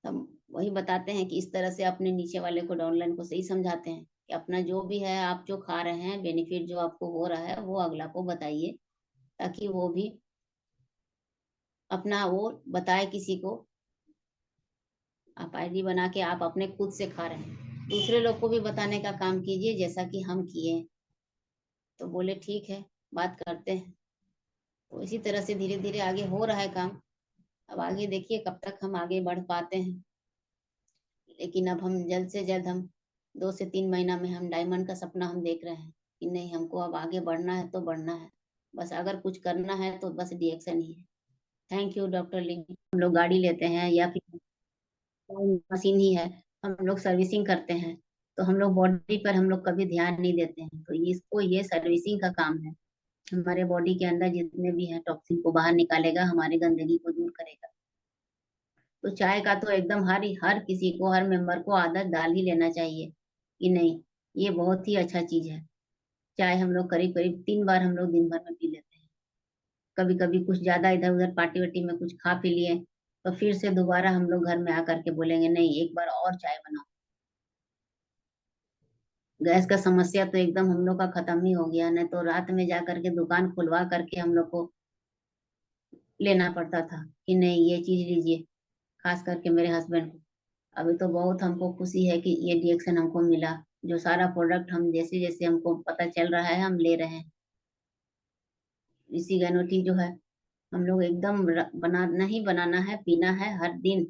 हम वही बताते हैं कि इस तरह से अपने नीचे वाले को, डाउनलाइन को सही समझाते हैं कि अपना जो भी है, आप जो खा रहे हैं, बेनिफिट जो आपको हो रहा है वो अगला को बताइए, ताकि वो भी अपना वो बताए किसी को। आप आईडी बना के आप अपने खुद से खा रहे हैं, दूसरे लोग को भी बताने का काम कीजिए जैसा कि हम किए। तो बोले ठीक है, बात करते हैं। तो इसी तरह से धीरे धीरे आगे हो रहा है काम। अब आगे देखिए कब तक हम आगे बढ़ पाते हैं। लेकिन अब हम जल्द से जल्द, हम 2 से 3 महीना में हम डायमंड का सपना हम देख रहे हैं कि नहीं, हमको अब आगे बढ़ना है तो बढ़ना है। बस अगर कुछ करना है तो बस रिएक्शन ही है। Thank you doctor Li. हम लोग गाड़ी लेते हैं या फिर मशीन ही है, हम लोग सर्विसिंग करते हैं, तो हम लोग बॉडी पर हम लोग कभी ध्यान नहीं देते हैं। तो इसको ये सर्विसिंग का काम है। हमारे बॉडी के अंदर जितने भी हैं टॉक्सिन को बाहर निकालेगा, हमारी गंदगी को दूर करेगा। तो चाय का तो एकदम हर हर किसी को, हर मेंबर को आदत डाल ही लेना चाहिए कि नहीं, ये बहुत ही अच्छा चीज है। चाय हम लोग करीब करीब 3 बार हम लोग दिन भर में पी लेते हैं। कभी कभी कुछ ज्यादा इधर उधर पार्टी वार्टी में कुछ खा पी लिए, तो फिर से दोबारा हम लोग घर में आकर के बोलेंगे नहीं, एक बार और चाय बनाओ। गैस का समस्या तो एकदम हम लोग का खत्म ही हो गया, नहीं तो रात में जा करके दुकान खुलवा करके हम लोग को लेना पड़ता था कि नहीं ये चीज लीजिए, खास करके मेरे हस्बैंड को। अभी तो बहुत हमको खुशी है कि ये रिएक्शन हमको मिला। जो सारा प्रोडक्ट हम जैसे जैसे हमको पता चल रहा है हम ले रहे हैं। इसी गैनोटी जो है, हम लोग एकदम बनाना ही बनाना है, पीना है हर दिन।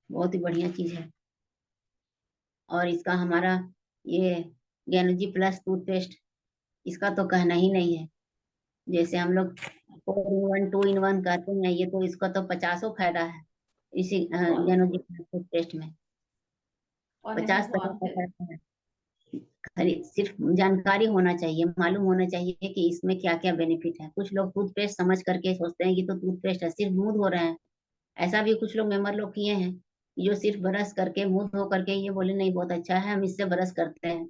बहुत ही बढ़िया चीज है। और इसका हमारा ये गैनोजी प्लस टूथपेस्ट, इसका तो कहना ही नहीं है। जैसे हम लोग 4 in 1 2 in 1 कहते हैं, ये तो इसका तो 50 फायदा है इसी गैनोजी प्लस टूथपेस्ट में। 50 तरह का फायदा है। खाली सिर्फ जानकारी होना चाहिए, मालूम होना चाहिए कि इसमें क्या क्या बेनिफिट है। कुछ लोग टूथपेस्ट समझ करके सोचते हैं कि तो टूथपेस्ट है, सिर्फ मुंह धो रहे हैं। ऐसा भी कुछ लोग मेंबर लोग किए हैं, जो सिर्फ ब्रश करके मुंह धो करके ये बोले नहीं बहुत अच्छा है, हम इससे ब्रश करते हैं,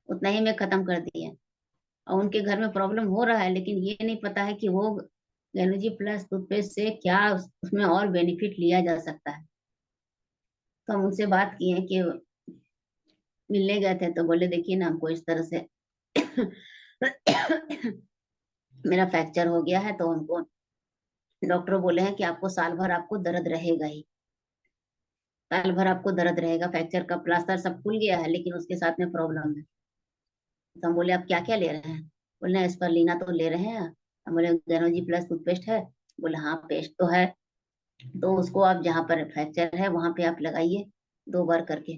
उतना ही में खत्म कर दिए। और उनके घर में प्रॉब्लम हो रहा है, लेकिन ये नहीं पता है कि वो गैलोजी प्लस टूथपेस्ट से क्या उसमें और बेनिफिट लिया जा सकता है। तो हम उनसे बात किए कि मिलने गए थे, तो बोले देखिए ना, हमको इस तरह से मेरा फ्रैक्चर हो गया है, तो हमको डॉक्टर बोले हैं कि आपको साल भर आपको दर्द रहेगा ही। साल भर आपको दर्द रहेगा, फ्रैक्चर का प्लास्टर सब खुल गया है लेकिन उसके साथ में प्रॉब्लम है। तो हम बोले आप क्या क्या ले रहे हैं? बोले स्परलिना तो ले रहे हैं। हम बोले गैनोजी प्लस टूथपेस्ट है? बोले हाँ पेस्ट तो है। तो उसको आप जहाँ पर फ्रैक्चर है वहां पे आप लगाइए 2 बार करके,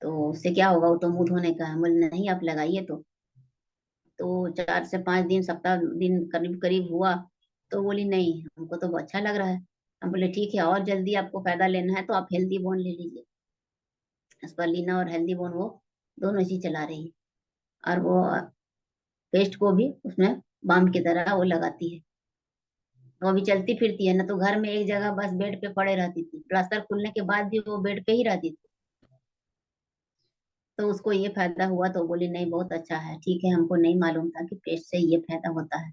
तो उससे क्या होगा, वो तो मुंह धोने का है। बोले नहीं आप लगाइए। तो 4 से 5 दिन, सप्ताह दिन करीब करीब हुआ, तो बोली नहीं हमको तो बहुत अच्छा लग रहा है। हम बोले ठीक है, और जल्दी आपको फायदा लेना है तो आप हेल्दी बोन ले लीजिए। स्परलिना और हेल्दी बोन वो दोनों चीज चला रही है। और वो पेस्ट को भी उसमें बाम की तरह वो लगाती है। वो अभी चलती फिरती है ना, तो घर में एक जगह बस बेड पे पड़े रहती थी, प्लास्टर खुलने के बाद भी वो बेड पे ही रहती थी। तो उसको ये फायदा हुआ, तो बोली नहीं बहुत अच्छा है। ठीक है, हमको नहीं मालूम था कि पेस्ट से ये फायदा होता है।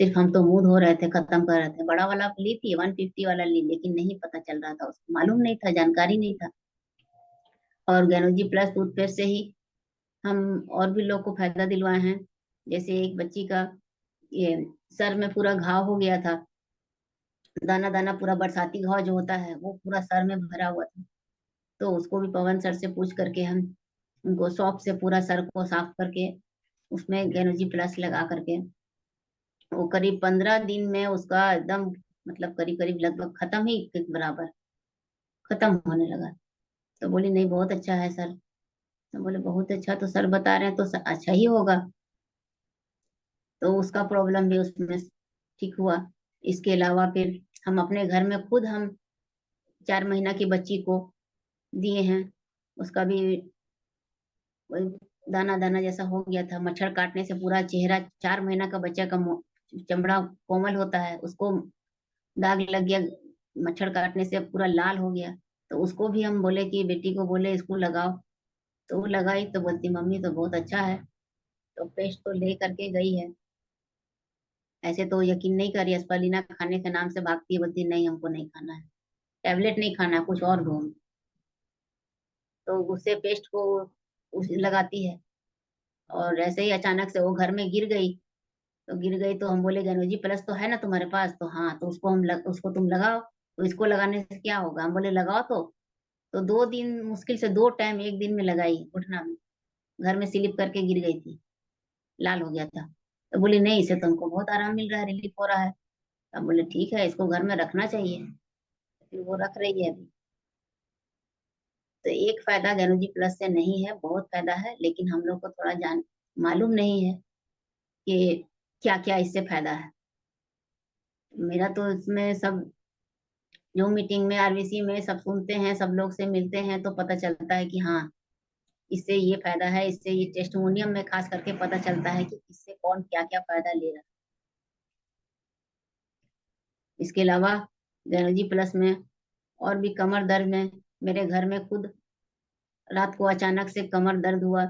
सिर्फ हम तो मुंह धो रहे थे, खत्म कर रहे थे। बड़ा वाला ली थी, 150 वाला ली, लेकिन नहीं पता चल रहा था, उसको मालूम नहीं था, जानकारी नहीं था। और गैनोजी प्लस टूथपेस्ट से ही हम और भी लोग को फायदा दिलवाए हैं। जैसे एक बच्ची का ये सर में पूरा घाव हो गया था, दाना दाना पूरा बरसाती घाव जो होता है वो पूरा सर में भरा हुआ था। तो उसको भी पवन सर से पूछ करके हम उनको सॉफ्ट से पूरा सर को साफ करके उसमें गैनोजी प्लस लगा करके, वो करीब 15 दिन में उसका एकदम, मतलब करीब करीब लगभग खत्म ही के बराबर खत्म होने लगा। तो बोली नहीं बहुत अच्छा है सर। तो बोले बहुत अच्छा, तो सर बता रहे हैं तो अच्छा ही होगा। तो उसका प्रॉब्लम भी उसमें ठीक हुआ। इसके अलावा फिर हम अपने घर में खुद हम 4 महीना की बच्ची को दिए हैं। उसका भी वही दाना दाना जैसा हो गया था, मच्छर काटने से पूरा चेहरा, 4 महीना का बच्चा का चमड़ा कोमल होता है, उसको दाग लग गया, मच्छर काटने से पूरा लाल हो गया। तो उसको भी हम बोले कि बेटी को बोले इसको लगाओ, तो वो लगाई तो बोलती मम्मी तो बहुत अच्छा है। तो पेस्ट तो ले करके गई है। ऐसे तो यकीन नहीं कर रही, एस्पालिना खाने के नाम से भागती है, बोलती नहीं हमको नहीं खाना है, टैबलेट नहीं खाना है, कुछ और दो। तो उससे पेस्ट को लगाती है। और ऐसे ही अचानक से वो घर में गिर गई। तो गिर गई तो हम बोले गनोजी प्लस तो है ना तुम्हारे पास? तो हाँ, तो उसको तुम लगाओ। तो इसको लगाने से क्या होगा? हम बोले लगाओ। तो 2 दिन मुश्किल से 2 टाइम एक दिन में लगाई घुटना में। घर में स्लिप करके गिर गई थी, लाल हो गया था। तो बोली नहीं, इसे तुमको बहुत आराम मिल रहा है, रिलीफ हो रहा है। अब बोले ठीक है, इसको घर में रखना चाहिए। फिर वो रख रही है अभी। तो एक फायदा गैनोजी प्लस से नहीं है, बहुत फायदा है, लेकिन हम लोग को थोड़ा जान मालूम नहीं है कि क्या क्या इससे फायदा है। मेरा तो इसमें सब, जो मीटिंग में आरबीसी में सब सुनते हैं, सब लोग से मिलते हैं, तो पता चलता है कि हाँ, इससे ये फायदा है, इससे ये टेस्टिमोनियम में खास करके पता चलता है कि इससे कौन क्या क्या फायदा ले रहा है। इसके अलावा गैनोजी प्लस में और भी कमर दर्द में, मेरे घर में खुद रात को अचानक से कमर दर्द हुआ,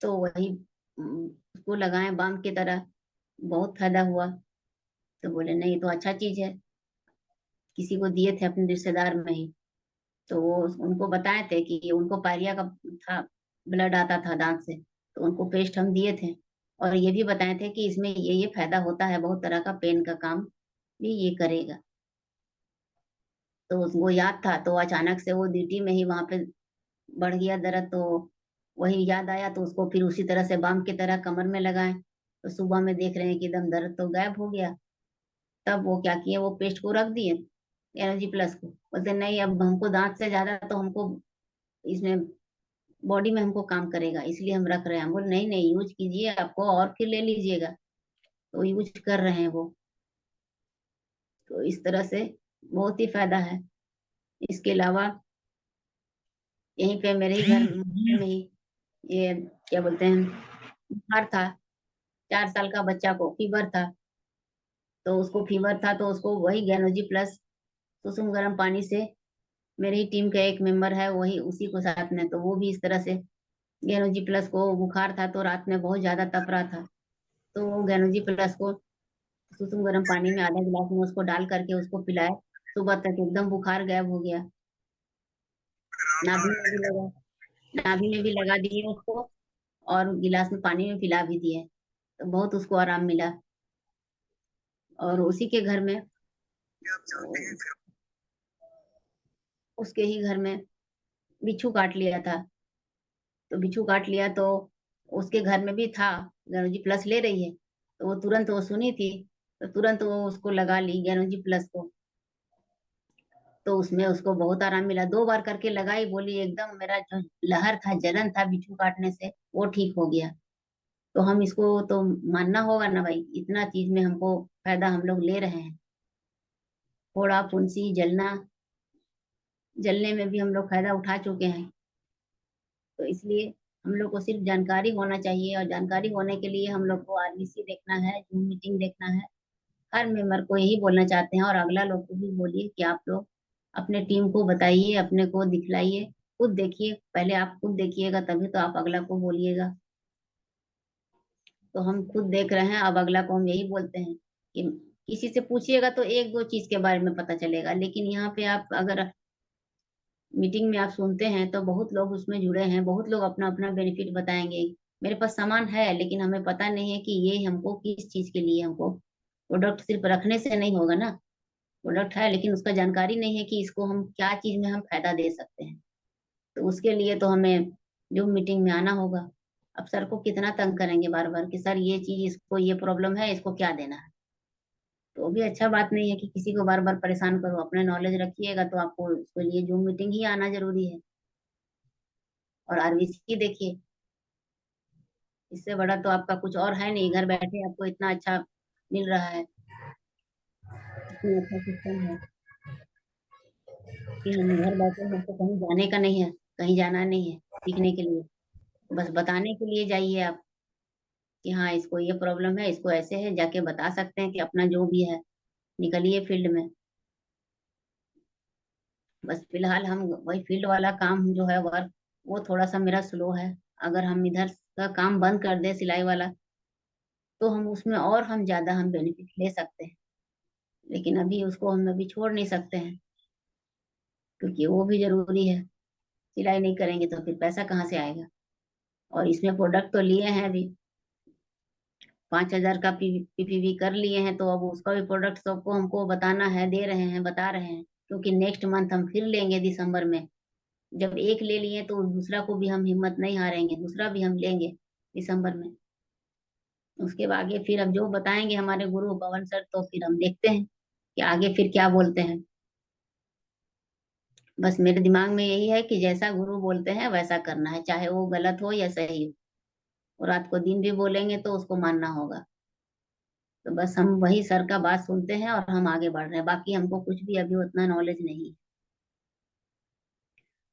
तो वही उसको लगाएं बाम की तरह, बहुत फायदा हुआ। तो बोले नहीं, तो अच्छा चीज है। किसी को दिए थे अपने रिश्तेदार में ही, तो वो उनको बताए थे कि उनको पायरिया का था, ब्लड आता था दांत से, तो उनको पेस्ट हम दिए थे। और ये भी बताए थे कि इसमें ये फायदा होता है, बहुत तरह का पेन का काम भी ये करेगा। तो वो याद था, तो अचानक से वो ड्यूटी में ही वहां पे बढ़ गया दर्द, तो वही याद आया, तो उसको फिर उसी तरह से बाम की तरह कमर में लगाए। तो सुबह में देख रहे हैं कि एकदम दर्द तो गायब हो गया। तब वो क्या किए, वो पेस्ट को रख दिए, एनर्जी प्लस को। बोलते नहीं, अब हमको दांत से ज्यादा तो हमको इसमें बॉडी में हमको काम करेगा, इसलिए हम रख रहे हैं। हम बोले नहीं नहीं, यूज कीजिए, आपको और फिर ले लीजिएगा। तो यूज कर रहे हैं वो। तो इस तरह से बहुत ही फायदा है। इसके अलावा यहीं पे मेरे ही घर में ही ये क्या बोलते हैं, बुखार था, 4 साल का बच्चा को फीवर था। तो उसको फीवर था, तो उसको वही गैनोजी प्लस सुसुम गर्म पानी से, मेरी ही टीम का एक मेंबर है वही, उसी को साथ में, तो वो भी इस तरह से गैनोजी प्लस को, बुखार था तो रात में बहुत ज्यादा तप रहा था, तो वो गैनोजी प्लस को सुसुम गर्म पानी में आधा गिलास में उसको डाल करके उसको पिलाए। सुबह तक एकदम बुखार गायब हो गया। नाभि में भी लगा, नाभि में भी लगा दिए उसको, और गिलास में पानी में पिला भी दिए। तो बहुत उसको आराम मिला। और उसी के घर में, उसके ही घर में बिच्छू काट लिया था। तो बिच्छू काट लिया, तो उसके घर में भी था, गैनोजी प्लस ले रही है, तो वो तुरंत वो सुनी थी, तो तुरंत वो उसको लगा ली गैनोजी प्लस को। तो उसमें उसको बहुत आराम मिला, 2 बार करके लगाई, बोली एकदम मेरा जो लहर था, जलन था बिच्छू काटने से, वो ठीक हो गया। तो हम इसको तो मानना होगा ना भाई, इतना चीज में हमको फायदा हम लोग ले रहे हैं। फोड़ा फुंसी जलना, जलने में भी हम लोग फायदा उठा चुके हैं। तो इसलिए हम लोग को सिर्फ जानकारी होना चाहिए, और जानकारी होने के लिए हम लोग को आरबीसी देखना है, जूम मीटिंग देखना है। हर मेंबर को यही बोलना चाहते हैं, और अगला लोग को भी बोलिए कि आप लोग अपने टीम को बताइए, अपने को दिखलाइए, खुद देखिए, पहले आप खुद देखिएगा तभी तो आप अगला को बोलिएगा। तो हम खुद देख रहे हैं, अब अगला को हम यही बोलते हैं कि किसी से पूछिएगा तो एक दो चीज के बारे में पता चलेगा, लेकिन यहाँ पे आप अगर मीटिंग में आप सुनते हैं तो बहुत लोग उसमें जुड़े हैं, बहुत लोग अपना अपना बेनिफिट बताएंगे। मेरे पास सामान है, लेकिन हमें पता नहीं है कि ये हमको किस चीज के लिए, हमको प्रोडक्ट सिर्फ रखने से नहीं होगा ना। प्रोडक्ट है, लेकिन उसका जानकारी नहीं है कि इसको हम क्या चीज में हम फायदा दे सकते हैं। तो उसके लिए तो हमें जो मीटिंग में आना होगा। अब सर को कितना तंग करेंगे बार बार कि सर ये चीज, इसको ये प्रॉब्लम है, इसको क्या देना है। तो वो भी अच्छा बात नहीं है कि किसी को बार बार परेशान करो। अपने नॉलेज रखिएगा तो आपको उसके लिए जूम मीटिंग ही आना जरूरी है। और आरबीसी देखिए, इससे बड़ा तो आपका कुछ और है नहीं, घर बैठे आपको इतना अच्छा मिल रहा है, इतना अच्छा सिस्टम है। कि हम घर बैठे हैं, हमको कहीं जाने का नहीं है, कहीं जाना नहीं है सीखने के लिए, बस बताने के लिए जाइए आप कि हाँ इसको ये प्रॉब्लम है, इसको ऐसे है, जाके बता सकते हैं कि अपना जो भी है निकलिए फील्ड में। बस फिलहाल हम वही फील्ड वाला काम जो है वर्क, वो थोड़ा सा मेरा स्लो है। अगर हम इधर का काम बंद कर दें सिलाई वाला, तो हम उसमें और हम ज्यादा हम बेनिफिट ले सकते हैं, लेकिन अभी उसको हम अभी छोड़ नहीं सकते हैं, क्योंकि वो भी जरूरी है। सिलाई नहीं करेंगे तो फिर पैसा कहाँ से आएगा। और इसमें प्रोडक्ट तो लिए हैं अभी, 5,000 का पीपीवी कर लिए हैं, तो अब उसका भी प्रोडक्ट सबको हमको बताना है, दे रहे हैं, बता रहे हैं, क्योंकि नेक्स्ट मंथ हम फिर लेंगे दिसंबर में। जब एक ले लिए तो दूसरा को भी हम हिम्मत नहीं हारेंगे, दूसरा भी हम लेंगे दिसंबर में। उसके आगे फिर अब जो बताएंगे हमारे गुरु पवन सर, तो फिर हम देखते हैं कि आगे फिर क्या बोलते हैं। बस मेरे दिमाग में यही है कि जैसा गुरु बोलते हैं वैसा करना है, चाहे वो गलत हो या सही हो। और रात को दिन भी बोलेंगे तो उसको मानना होगा। तो बस हम वही सर का बात सुनते हैं और हम आगे बढ़ रहे हैं, बाकी हमको कुछ भी अभी उतना नॉलेज नहीं है।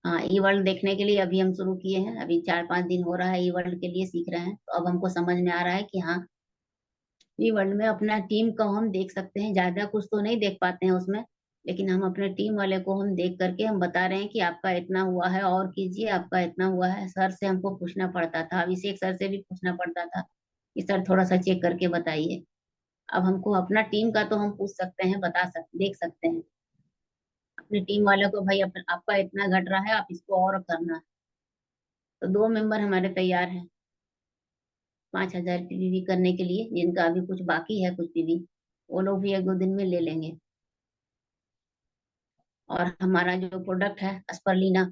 हाँ, ई वर्ल्ड देखने के लिए अभी हम शुरू किए हैं, अभी 4-5 दिन हो रहा है ई वर्ल्ड के लिए सीख रहे हैं, तो अब हमको समझ में आ रहा है कि हाँ ई वर्ल्ड में अपना टीम को हम देख सकते हैं, ज्यादा कुछ तो नहीं देख पाते हैं उसमें, लेकिन हम अपने टीम वाले को हम देख करके हम बता रहे हैं कि आपका इतना हुआ है और कीजिए, आपका इतना हुआ है। सर से हमको पूछना पड़ता था, अभिषेक सर से भी पूछना पड़ता था कि सर थोड़ा सा चेक करके बताइए। अब हमको अपना टीम का तो हम पूछ सकते हैं, बता सकते, देख सकते हैं अपनी टीम वाले को, भाई आपका इतना घट रहा है, आप इसको और करना है। तो 2 मेंबर हमारे तैयार हैं 5,000 पीवीवी करने के लिए, जिनका अभी कुछ बाकी है कुछ पीवी, वो लोग भी 1-2 दिन में ले लेंगे। और हमारा जो प्रोडक्ट है अस्पर्लिना,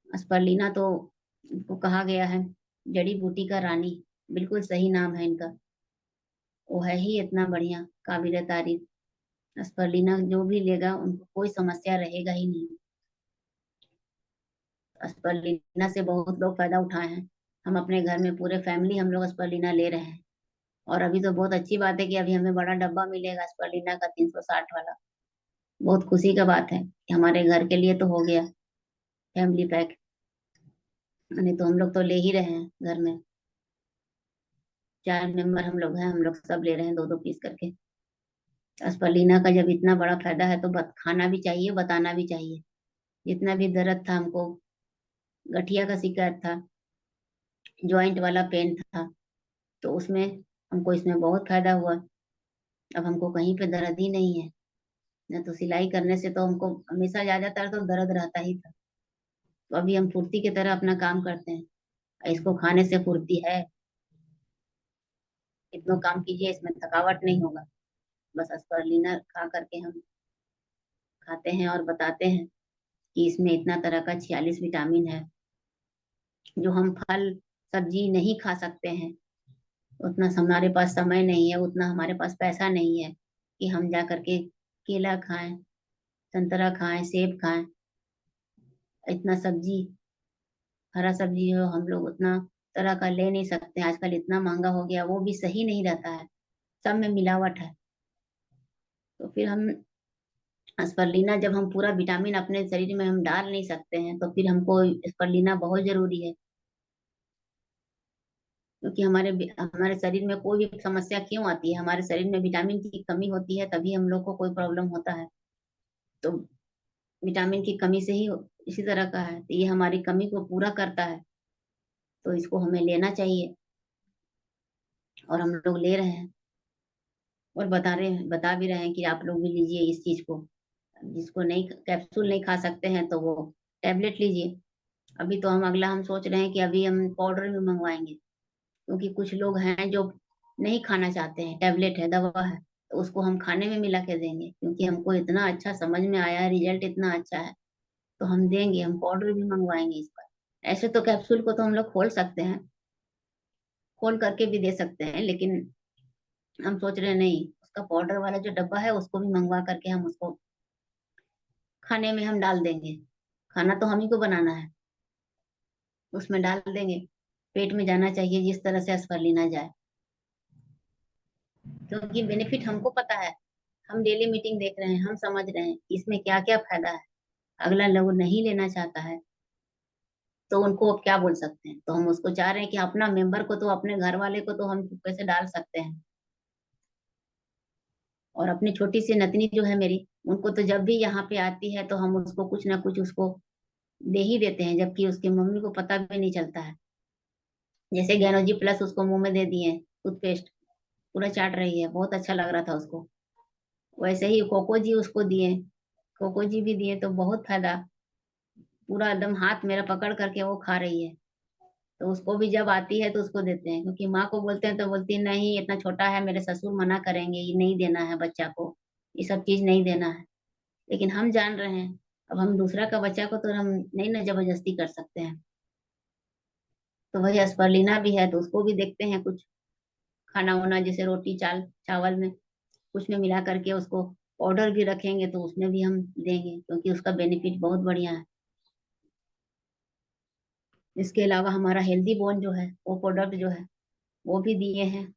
अस्पर्लिना तो इनको कहा गया है जड़ी बूटी का रानी, बिल्कुल सही नाम है इनका। वो है ही इतना बढ़िया, काबिल तारीफ। अस्पर्लिना जो भी लेगा उनको कोई समस्या रहेगा ही नहीं। अस्पर्लिना से बहुत लोग फायदा उठाए हैं। हम अपने घर में पूरे फैमिली हम लोग अस्पर्लिना ले रहे हैं। और अभी तो बहुत अच्छी बात है कि अभी हमें बड़ा डब्बा मिलेगा अस्पर्लिना का, 360 वाला। बहुत खुशी का बात है कि हमारे घर के लिए तो हो गया फैमिली पैक, नहीं तो हम लोग तो ले ही रहे हैं घर में। 4 मेंबर हम लोग हैं, हम लोग सब ले रहे हैं 2-2 पीस करके। अस्पर्लिना का जब इतना बड़ा फायदा है तो खाना भी चाहिए, बताना भी चाहिए। जितना भी दर्द था हमको, गठिया का शिकायत था, ज्वाइंट वाला पेन था, तो उसमें हमको इसमें बहुत फायदा हुआ। अब हमको कहीं पे दर्द ही नहीं है। न तो सिलाई करने से तो हमको हमेशा ज्यादातर तो दर्द रहता ही था, तो अभी हम फुर्ती की तरह अपना काम करते हैं। इसको खाने से फुर्ती है, इतना काम कीजिए इसमें थकावट नहीं होगा। बस अस्पर्लिना खा करके हम खाते हैं और बताते हैं कि इसमें इतना तरह का 46 विटामिन है, जो हम फल सब्जी नहीं खा सकते हैं। उतना हमारे पास समय नहीं है, उतना हमारे पास पैसा नहीं है कि हम जा करके केला खाएं, संतरा खाएं, सेब खाएं। इतना सब्जी, हरा सब्जी हो हम लोग उतना तरह का ले नहीं सकते, आजकल इतना महंगा हो गया, वो भी सही नहीं रहता है, सब में मिलावट है। तो फिर हम स्परुलिना, जब हम पूरा विटामिन अपने शरीर में हम डाल नहीं सकते हैं, तो फिर हमको स्परुलिना बहुत जरूरी है। क्योंकि हमारे शरीर में कोई भी समस्या क्यों आती है, हमारे शरीर में विटामिन की कमी होती है, तभी हम लोग को कोई प्रॉब्लम होता है। तो विटामिन की कमी से ही इसी तरह का है, तो ये हमारी कमी को पूरा करता है, तो इसको हमें लेना चाहिए। और हम लोग ले रहे हैं और बता भी रहे हैं कि आप लोग भी लीजिए इस चीज को। जिसको नहीं, कैप्सूल नहीं खा सकते हैं तो वो टेबलेट लीजिए। अभी तो हम सोच रहे हैं कि अभी हम पाउडर भी मंगवाएंगे, क्योंकि कुछ लोग हैं जो नहीं खाना चाहते हैं, टेबलेट है, दवा है, तो उसको हम खाने में मिला के देंगे, क्योंकि हमको इतना अच्छा समझ में आया है, रिजल्ट इतना अच्छा है, तो हम देंगे, हम पाउडर भी मंगवाएंगे इस पर। ऐसे तो कैप्सूल को तो हम लोग खोल सकते हैं, खोल करके भी दे सकते हैं, लेकिन हम सोच रहे हैं नहीं, उसका पाउडर वाला जो डब्बा है उसको भी मंगवा करके हम उसको खाने में हम डाल देंगे। खाना तो हम ही को बनाना है, उसमें डाल देंगे, पेट में जाना चाहिए जिस तरह से अस्फलिना जाए। क्योंकि बेनिफिट हमको पता है, हम डेली मीटिंग देख रहे हैं, हम समझ रहे हैं कि इसमें क्या क्या फायदा है। अगला लोग नहीं लेना चाहता है तो उनको अब क्या बोल सकते हैं। तो हम उसको चाह रहे हैं कि अपना मेंबर को तो, अपने घर वाले को तो हम चुपके से डाल सकते हैं। और अपनी छोटी सी नतनी जो है मेरी, उनको तो जब भी यहाँ पे आती है तो हम उसको कुछ ना कुछ उसको दे ही देते हैं, जबकि उसकी मम्मी को पता भी नहीं चलता है। जैसे गैनोजी प्लस उसको मुंह में दे दिए, टूथपेस्ट पूरा चाट रही है, बहुत अच्छा लग रहा था उसको। वैसे ही कोको जी उसको दिए, कोको जी भी दिए तो बहुत फायदा, पूरा एकदम हाथ मेरा पकड़ करके वो खा रही है। तो उसको भी जब आती है तो उसको देते हैं, क्योंकि माँ को बोलते हैं तो बोलती है नहीं इतना छोटा है, मेरे ससुर मना करेंगे, ये नहीं देना है बच्चा को, ये सब चीज नहीं देना है। लेकिन हम जान रहे हैं, अब हम दूसरा का बच्चा को तो हम नहीं ना जबरदस्ती कर सकते हैं। तो वही स्पर्लिना भी है तो उसको भी देखते हैं कुछ खाना वाना, जैसे रोटी चावल में कुछ में मिला करके उसको ऑर्डर भी रखेंगे तो उसमें भी हम देंगे, क्योंकि उसका बेनिफिट बहुत बढ़िया है। इसके अलावा हमारा हेल्दी बोन जो है, वो प्रोडक्ट जो है वो भी दिए हैं,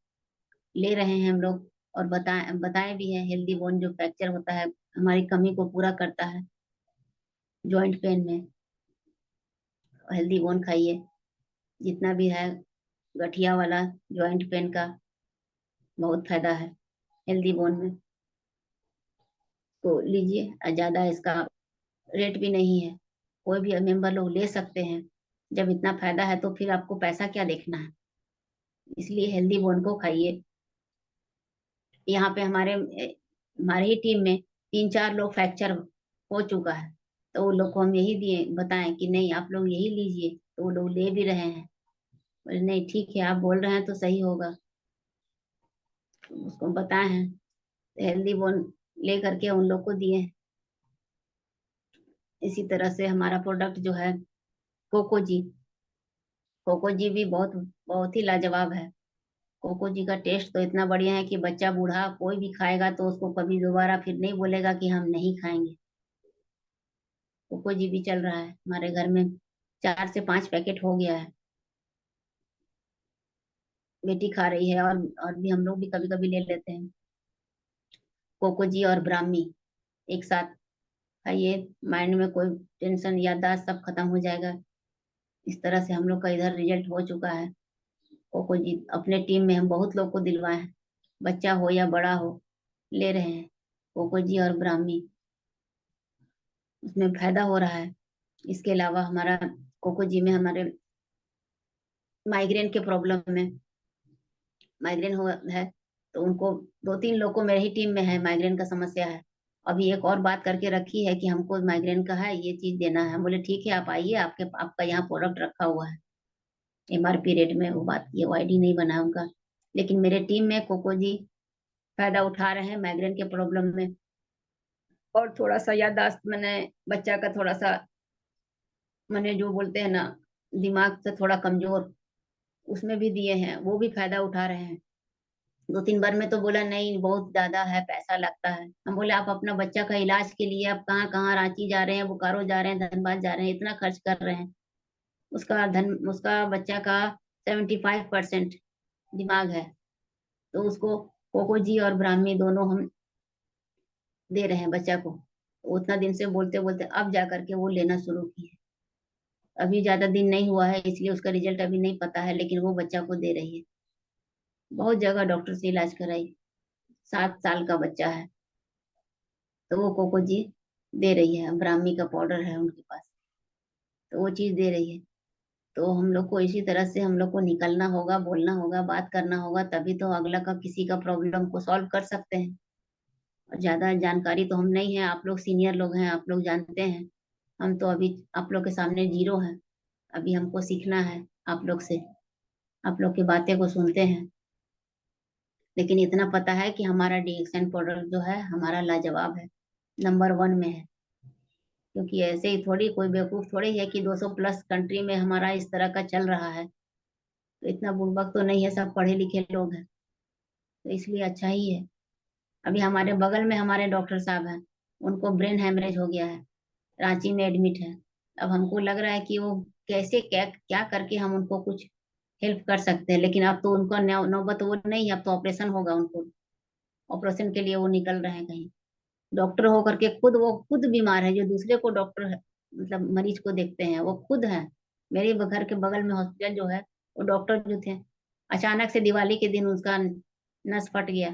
ले रहे हैं हम लोग। और बताए बताए भी है, हेल्दी बोन जो फ्रैक्चर होता है हमारी कमी को पूरा करता है जॉइंट पेन में। हेल्दी बोन खाइए, जितना भी है गठिया वाला जॉइंट पेन का बहुत फायदा है हेल्दी बोन में। तो लीजिए, ज्यादा इसका रेट भी नहीं है, कोई भी मेंबर लोग ले सकते हैं। जब इतना फायदा है तो फिर आपको पैसा क्या देखना है, इसलिए हेल्दी बोन को खाइए। यहाँ पे हमारे ही टीम में 3-4 लोग फ्रैक्चर हो चुका है, तो वो लोग को हम यही दिए बताएं कि नहीं आप लोग यही लीजिए, तो वो लोग ले भी रहे हैं। बोले नहीं ठीक है, आप बोल रहे हैं तो सही होगा। तो उसको बताए हैं, हेल्दी बोन ले करके उन लोग को दिए। इसी तरह से हमारा प्रोडक्ट जो है कोको जी, कोको जी भी बहुत बहुत ही लाजवाब है। कोको जी का टेस्ट तो इतना बढ़िया है कि बच्चा बूढ़ा कोई भी खाएगा तो उसको कभी दोबारा फिर नहीं बोलेगा कि हम नहीं खाएंगे। कोको जी भी चल रहा है हमारे घर में, 4 से 5 पैकेट हो गया है। बेटी खा रही है और भी हम लोग भी कभी कभी ले लेते हैं। कोको जी और ब्राह्मी एक साथ खाइए, माइंड में कोई टेंशन याददाश्त सब खत्म हो जाएगा। इस तरह से हम लोग का इधर रिजल्ट हो चुका है। कोको जी अपने टीम में हम बहुत लोग को दिलवाए हैं, बच्चा हो या बड़ा हो ले रहे हैं कोको जी और ब्राह्मी, उसमें फायदा हो रहा है। इसके अलावा हमारा कोको जी में हमारे माइग्रेन के प्रॉब्लम में, माइग्रेन हो है तो उनको 2-3 लोग को मेरे ही टीम में है माइग्रेन का समस्या है। अभी एक और बात करके रखी है कि हमको माइग्रेन का है, ये चीज देना है। हम बोले ठीक है आप आइए, आपका यहाँ प्रोडक्ट रखा हुआ है एमआरपी रेट में। वो बात ये आईडी नहीं बना है उनका, लेकिन मेरे टीम में कोको जी फायदा उठा रहे हैं माइग्रेन के प्रॉब्लम में। और थोड़ा सा याददाश्त मैंने, बच्चा का थोड़ा सा मैंने जो बोलते हैं ना, दिमाग से थोड़ा कमजोर, उसमें भी दिए हैं, वो भी फायदा उठा रहे हैं। 2-3 बार में तो बोला नहीं बहुत ज्यादा है, पैसा लगता है। हम बोले आप अपना बच्चा का इलाज के लिए आप कहाँ कहाँ, रांची जा रहे हैं, बोकारो जा रहे हैं, धनबाद जा रहे हैं, इतना खर्च कर रहे हैं। उसका बच्चा का 75% दिमाग है, तो उसको कोको जी और ब्राह्मी दोनों हम दे रहे हैं बच्चा को। उतना दिन से बोलते बोलते अब जा करके वो लेना शुरू की है। अभी ज्यादा दिन नहीं हुआ है इसलिए उसका रिजल्ट अभी नहीं पता है, लेकिन वो बच्चा को दे रही है। बहुत जगह डॉक्टर से इलाज कराई, 7 साल का बच्चा है, तो वो कोको जी दे रही है, ब्राह्मी का पाउडर है उनके पास, तो वो चीज दे रही है। तो हम लोग को इसी तरह से हम लोग को निकलना होगा, बोलना होगा, बात करना होगा, तभी तो अगला का किसी का प्रॉब्लम को सॉल्व कर सकते हैं। और ज्यादा जानकारी तो हम नहीं है, आप लोग सीनियर लोग हैं, आप लोग जानते हैं। हम तो अभी आप लोग के सामने जीरो हैं, अभी हमको सीखना है आप लोग से, आप लोग की बातें को सुनते हैं। लेकिन इतना पता है कि हमारा डीएक्सएन प्रोडक्ट जो है हमारा लाजवाब है, नंबर 1 में है। क्योंकि ऐसे ही थोड़ी कोई बेवकूफ थोड़ी है कि 200 प्लस कंट्री में हमारा इस तरह का चल रहा है। तो इतना बुड़बक तो नहीं है, सब पढ़े लिखे लोग हैं, तो इसलिए अच्छा ही है। अभी हमारे बगल में हमारे डॉक्टर साहब हैं, उनको ब्रेन हेमरेज हो गया है, रांची में एडमिट है। अब हमको लग रहा है कि वो कैसे क्या क्या करके हम उनको कुछ हेल्प कर सकते हैं, लेकिन अब तो उनको नौबत वो नहीं है, अब तो ऑपरेशन होगा उनको, ऑपरेशन के लिए वो निकल रहे हैं कहीं। डॉक्टर होकर के खुद वो खुद बीमार है, जो दूसरे को डॉक्टर है, मतलब मरीज को देखते हैं वो खुद है। मेरे घर के बगल में हॉस्पिटल जो है, वो डॉक्टर जो थे, अचानक से दिवाली के दिन उसका नस फट गया।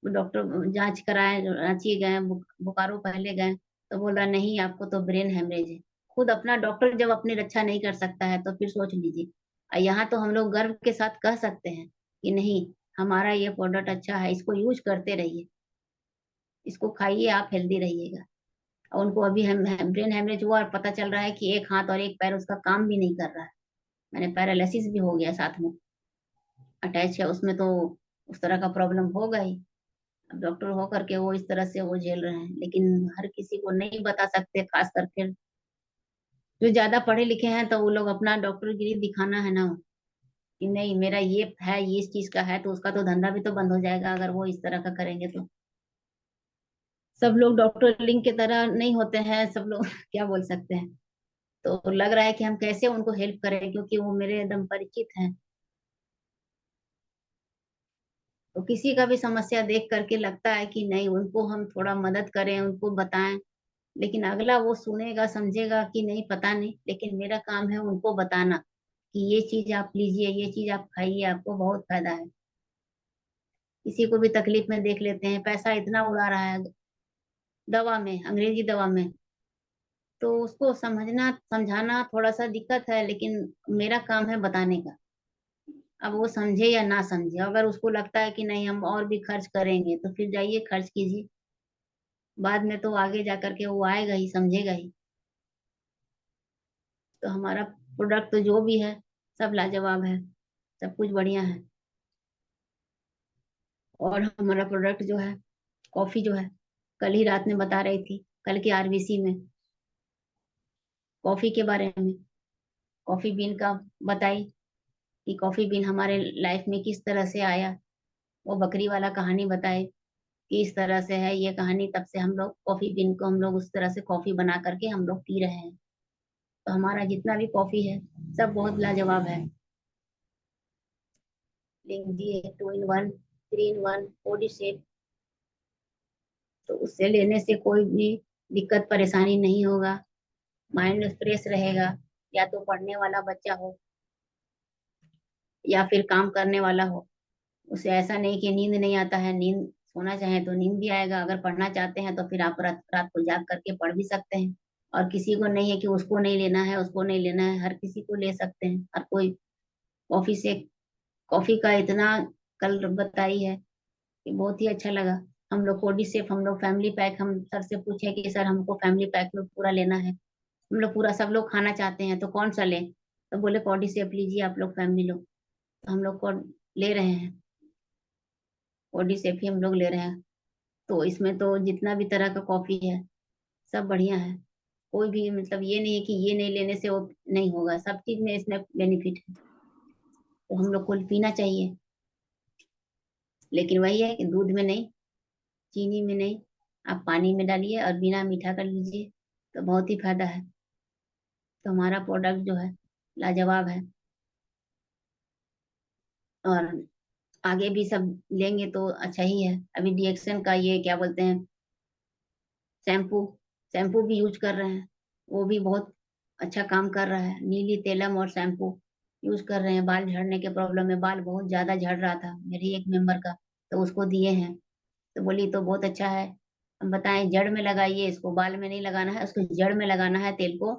वो डॉक्टर जांच कराए, रांची गए, बोकारो पहले गए, तो बोल रहा नहीं आपको तो ब्रेन हेमरेज है। खुद अपना डॉक्टर जब अपनी रक्षा नहीं कर सकता है तो फिर सोच लीजिए। और यहाँ तो हम लोग गर्व के साथ कह सकते हैं कि नहीं, हमारा ये प्रोडक्ट अच्छा है, इसको यूज करते रहिए, इसको खाइए, आप हेल्दी रहिएगा। और उनको अभी ब्रेन हेमरेज हुआ और पता चल रहा है कि एक हाथ और एक पैर उसका काम भी नहीं कर रहा है। मैंने पैरालिसिस भी हो गया साथ में, अटैच है उसमें, तो उस तरह का प्रॉब्लम होगा ही। अब डॉक्टर हो करके वो इस तरह से वो झेल रहे हैं, लेकिन हर किसी को नहीं बता सकते, खास करके जो ज्यादा पढ़े लिखे हैं, तो वो लोग अपना डॉक्टरगिरी दिखाना है ना, कि नहीं मेरा ये है, ये इस चीज का है, तो उसका तो धंधा भी तो बंद हो जाएगा अगर वो इस तरह का करेंगे तो। सब लोग डॉक्टर लिंक की तरह नहीं होते हैं सब लोग क्या बोल सकते हैं। तो लग रहा है कि हम कैसे उनको हेल्प करें, क्योंकि वो मेरे एकदम परिचित हैं। तो किसी का भी समस्या देख करके लगता है कि नहीं, उनको हम थोड़ा मदद करें, उनको बताएं। लेकिन अगला वो सुनेगा समझेगा कि नहीं, पता नहीं, लेकिन मेरा काम है उनको बताना कि ये चीज आप लीजिए, ये चीज आप खाइए, आपको बहुत फायदा है। किसी को भी तकलीफ में देख लेते हैं, पैसा इतना उड़ा रहा है दवा में, अंग्रेजी दवा में, तो उसको समझना समझाना थोड़ा सा दिक्कत है, लेकिन मेरा काम है बताने का। अब वो समझे या ना समझे, अगर उसको लगता है कि नहीं हम और भी खर्च करेंगे, तो फिर जाइए खर्च कीजिए। बाद में तो आगे जा करके वो आएगा ही, समझेगा ही। तो हमारा प्रोडक्ट तो जो भी है सब लाजवाब है, सब कुछ बढ़िया है। और हमारा प्रोडक्ट जो है, कॉफी जो है, कल ही रात में बता रही थी, कल के आरबीसी में कॉफी के बारे में, कॉफी बीन का बताई कि कॉफी बीन हमारे लाइफ में किस तरह से आया। वो बकरी वाला कहानी बताए कि इस तरह से है ये कहानी, तब से हम लोग कॉफी बीन को हम लोग उस तरह से कॉफी बना करके हम लोग पी रहे हैं। तो हमारा जितना भी कॉफी है सब बहुत लाजवाब है। लीजिए, 2 in 1, 3 in 1 बॉडी शेप। तो उससे लेने से कोई भी दिक्कत परेशानी नहीं होगा, माइंड फ्रेश रहेगा। या तो पढ़ने वाला बच्चा हो या फिर काम करने वाला हो, उसे ऐसा नहीं कि नींद नहीं आता है, नींद सोना चाहे तो नींद भी आएगा, अगर पढ़ना चाहते हैं तो फिर आप रात रात को जाग करके पढ़ भी सकते हैं। और किसी को नहीं है कि उसको नहीं लेना है, उसको नहीं लेना है, हर किसी को ले सकते हैं, हर कोई। कॉफी से, कॉफी का इतना कल बताई है कि बहुत ही अच्छा लगा। हम लोग कोडी सेफ, हम लोग फैमिली पैक, हम सर से पूछे कि सर हमको फैमिली पैक में पूरा लेना है, हम लोग पूरा सब लोग खाना चाहते हैं, तो कौन सा लें। तो बोले कोडी सेफ लीजिए आप लोग फैमिली लोग। तो हम लोग को ले रहे हैं, कोडी सेफ ही हम लोग ले रहे हैं। तो इसमें तो जितना भी तरह का कॉफी है सब बढ़िया है। कोई भी मतलब ये नहीं है कि ये नहीं लेने से वो नहीं होगा, सब चीज में इसमें बेनिफिट है। तो हम लोग को पीना चाहिए, लेकिन वही है कि दूध में नहीं, चीनी में नहीं, आप पानी में डालिए और बिना मीठा कर लीजिए, तो बहुत ही फायदा है। तो हमारा प्रोडक्ट जो है लाजवाब है। और आगे भी सब लेंगे तो अच्छा ही है। अभी डिएक्सन का ये क्या बोलते हैं, शैम्पू, शैम्पू भी यूज कर रहे हैं, वो भी बहुत अच्छा काम कर रहा है। नीली तेलम और शैम्पू यूज कर रहे हैं, बाल झड़ने के प्रॉब्लम में, बाल बहुत ज्यादा झड़ रहा था मेरी एक मेंबर का, तो उसको दिए हैं। तो बोली तो बहुत अच्छा है, हम बताएं जड़ में लगाइए इसको, बाल में नहीं लगाना है, उसको जड़ में लगाना है तेल को,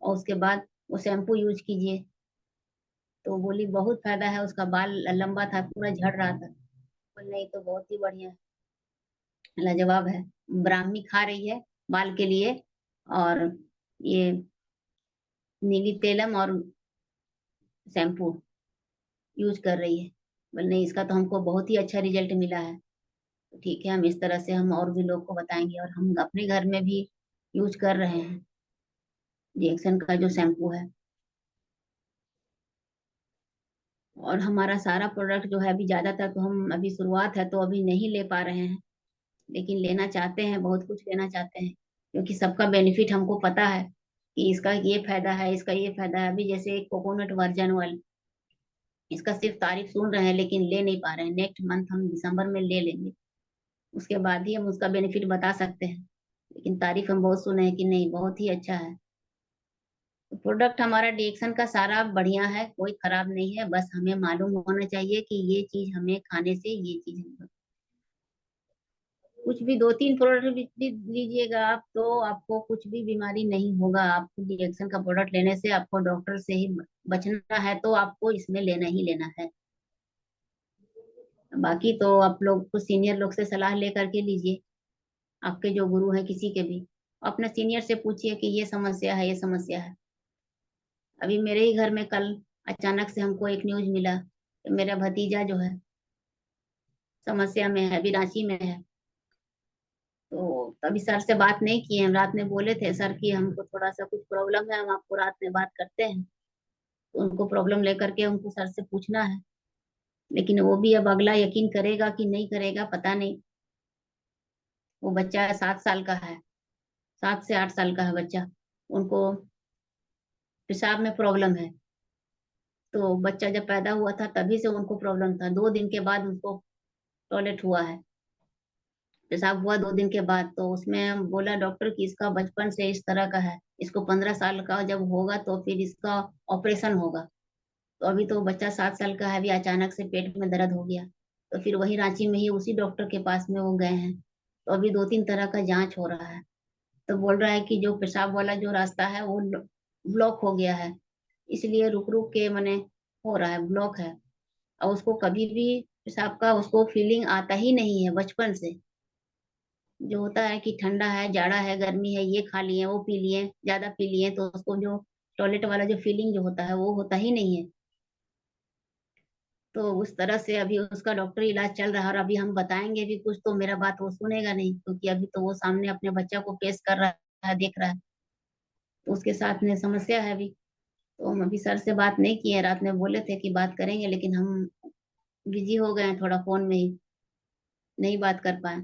और उसके बाद वो शैम्पू यूज कीजिए। तो बोली बहुत फायदा है, उसका बाल लंबा था, पूरा झड़ रहा था। बोल नहीं तो बहुत ही बढ़िया, लाजवाब है। ब्राह्मी खा रही है बाल के लिए, और ये नीली तेलम और शैम्पू यूज कर रही है। बोल नहीं इसका तो हमको बहुत ही अच्छा रिजल्ट मिला है। तो ठीक है, हम इस तरह से हम और भी लोग को बताएंगे, और हम अपने घर में भी यूज कर रहे हैं रिएक्शन का जो शैम्पू है। और हमारा सारा प्रोडक्ट जो है, अभी ज्यादातर तो हम अभी शुरुआत है तो अभी नहीं ले पा रहे हैं, लेकिन लेना चाहते हैं, बहुत कुछ लेना चाहते हैं, क्योंकि सबका बेनिफिट हमको पता है कि इसका ये फायदा है, इसका ये फायदा है। अभी जैसे एक कोकोनट वर्जन ऑयल, इसका सिर्फ तारीफ सुन रहे हैं लेकिन ले नहीं पा रहे हैं, नेक्स्ट मंथ हम दिसंबर में ले लेंगे। उसके बाद ही हम उसका बेनिफिट बता सकते हैं। लेकिन तारीफ हम बहुत सुने हैं कि नहीं, बहुत ही अच्छा है। तो प्रोडक्ट हमारा डीएक्सन का सारा बढ़िया है, कोई खराब नहीं है। बस हमें मालूम होना चाहिए कि ये चीज हमें खाने से ये चीज कुछ भी 2-3 प्रोडक्ट भी लीजिएगा आप तो आपको कुछ भी बीमारी नहीं होगा। आपको डीएक्सन का प्रोडक्ट लेने से आपको डॉक्टर से ही बचना है, तो आपको इसमें लेना ही लेना है। बाकी तो आप लोग कुछ सीनियर लोग से सलाह लेकर के लीजिए, आपके जो गुरु हैं किसी के भी। अपने सीनियर से पूछिए कि ये समस्या है, ये समस्या है। अभी मेरे ही घर में कल अचानक से हमको एक न्यूज मिला कि मेरा भतीजा जो है समस्या में है, अभी रांची में है। तो तभी सर से बात नहीं किए, हम रात में बोले थे सर कि हमको थोड़ा सा कुछ प्रॉब्लम है, हम आपको रात में बात करते हैं। तो उनको प्रॉब्लम लेकर के उनको सर से पूछना है। लेकिन वो भी अब अगला यकीन करेगा कि नहीं करेगा पता नहीं। वो बच्चा 7 साल का है, 7 से 8 साल का है बच्चा। उनको पेशाब में प्रॉब्लम है। तो बच्चा जब पैदा हुआ था तभी से उनको प्रॉब्लम था, 2 दिन के बाद उनको टॉयलेट हुआ है, पेशाब हुआ 2 दिन के बाद। तो उसमें बोला डॉक्टर कि इसका बचपन से इस तरह का है, इसको 15 साल का जब होगा तो फिर इसका ऑपरेशन होगा। तो अभी तो बच्चा 7 साल का है, अभी अचानक से पेट में दर्द हो गया। तो फिर वही रांची में ही उसी डॉक्टर के पास में वो गए हैं। तो अभी 2-3 तरह का जांच हो रहा है। तो बोल रहा है कि जो पेशाब वाला जो रास्ता है वो ब्लॉक हो गया है, इसलिए रुक रुक के मैंने हो रहा है, ब्लॉक है। और उसको कभी भी पेशाब का उसको फीलिंग आता ही नहीं है बचपन से। जो होता है कि ठंडा है, जाड़ा है, गर्मी है, ये खा लिए, वो पी लिए, ज्यादा पी लिए, तो उसको जो टॉयलेट वाला जो फीलिंग जो होता है वो होता ही नहीं है। तो उस तरह से अभी उसका डॉक्टर इलाज चल रहा है। और अभी हम बताएंगे भी कुछ तो मेरा बात वो सुनेगा नहीं, क्योंकि अभी तो वो सामने अपने बच्चा को पेश कर रहा है, देख रहा है। तो उसके साथ में समस्या है अभी। तो हम अभी सर से बात नहीं किए, रात में बोले थे कि बात करेंगे, लेकिन हम बिजी हो गए हैं थोड़ा, फोन में ही नहीं बात कर पाए।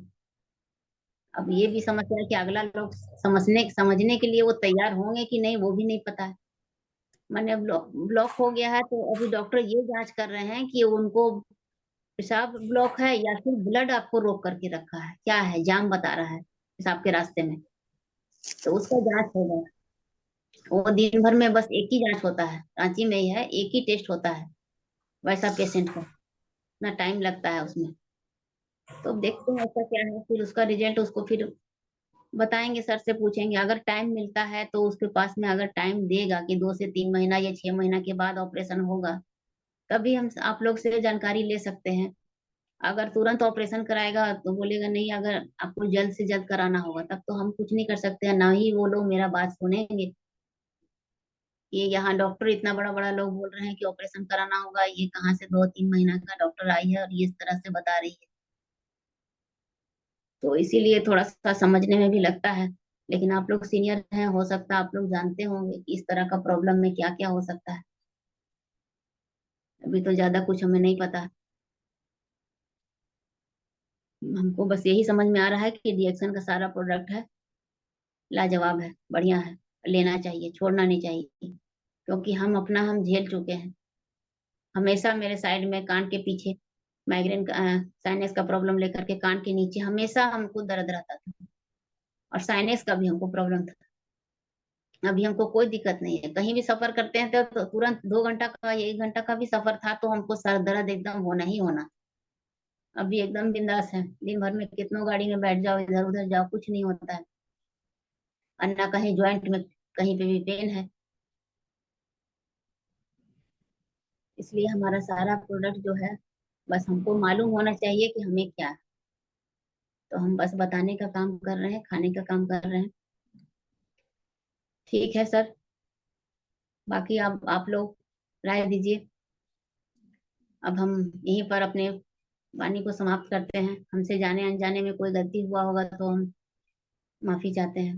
अब ये भी समस्या है कि अगला लोग समझने के लिए वो तैयार होंगे कि नहीं, वो भी नहीं पता है। मैंने ब्लॉक ब्लॉक हो गया है, तो अभी डॉक्टर ये जांच कर रहे हैं कि उनको पेशाब ब्लॉक है या फिर ब्लड आपको रोक करके रखा है, क्या है, जाम बता रहा है पेशाब के रास्ते में। तो उसका जांच होगा। वो दिन भर में बस एक ही जांच होता है, रांची में ही है, एक ही टेस्ट होता है वैसा पेशेंट का, इतना टाइम लगता है उसमें। तो देखते हैं ऐसा क्या है, फिर उसका रिजल्ट उसको फिर बताएंगे, सर से पूछेंगे। अगर टाइम मिलता है तो उसके पास में अगर टाइम देगा कि 2 से 3 महीना या 6 महीना के बाद ऑपरेशन होगा, तभी हम आप लोग से जानकारी ले सकते हैं। अगर तुरंत ऑपरेशन कराएगा तो बोलेगा नहीं, अगर आपको जल्द से जल्द कराना होगा, तब तो हम कुछ नहीं कर सकते हैं, ना ही वो लोग मेरा बात सुनेंगे। ये यहाँ डॉक्टर इतना बड़ा बड़ा लोग बोल रहे हैं कि ऑपरेशन कराना होगा, ये कहाँ से 2-3 महीना का डॉक्टर आई है और ये इस तरह से बता रही है। तो इसीलिए थोड़ा सा समझने में भी लगता है। लेकिन आप लोग सीनियर हैं, हो सकता है आप लोग जानते होंगे कि इस तरह का प्रॉब्लम में क्या क्या हो सकता है। अभी तो ज्यादा कुछ हमें नहीं पता। हमको बस यही समझ में आ रहा है कि रिएक्शन का सारा प्रोडक्ट है, लाजवाब है, बढ़िया है, लेना चाहिए, छोड़ना नहीं चाहिए। क्योंकि हम झेल चुके हैं। हमेशा मेरे साइड में कान के पीछे माइग्रेन का साइनस का प्रॉब्लम लेकर के कान के नीचे हमेशा हमको दर्द रहता था। और साइनस का भी हमको प्रॉब्लम था। अभी हमको कोई दिक्कत नहीं है, कहीं भी सफर करते हैं तो तुरंत 2 घंटा का या 1 घंटा का भी सफर था तो हमको सर दर्द एकदम होना ही होना। अभी एकदम बिंदास है, दिन भर में कितनों गाड़ी में बैठ जाओ, इधर उधर जाओ, कुछ नहीं होता है। और ना कहीं ज्वाइंट में कहीं पे भी पेन है। इसलिए हमारा सारा प्रोडक्ट जो है, बस हमको मालूम होना चाहिए कि हमें क्या है। तो हम बस बताने का काम कर रहे हैं, खाने का काम कर रहे हैं। ठीक है सर, बाकी आप लोग राय दीजिए। अब हम यहीं पर अपने वाणी को समाप्त करते हैं। हमसे जाने अनजाने में कोई गलती हुआ होगा तो हम माफी चाहते हैं।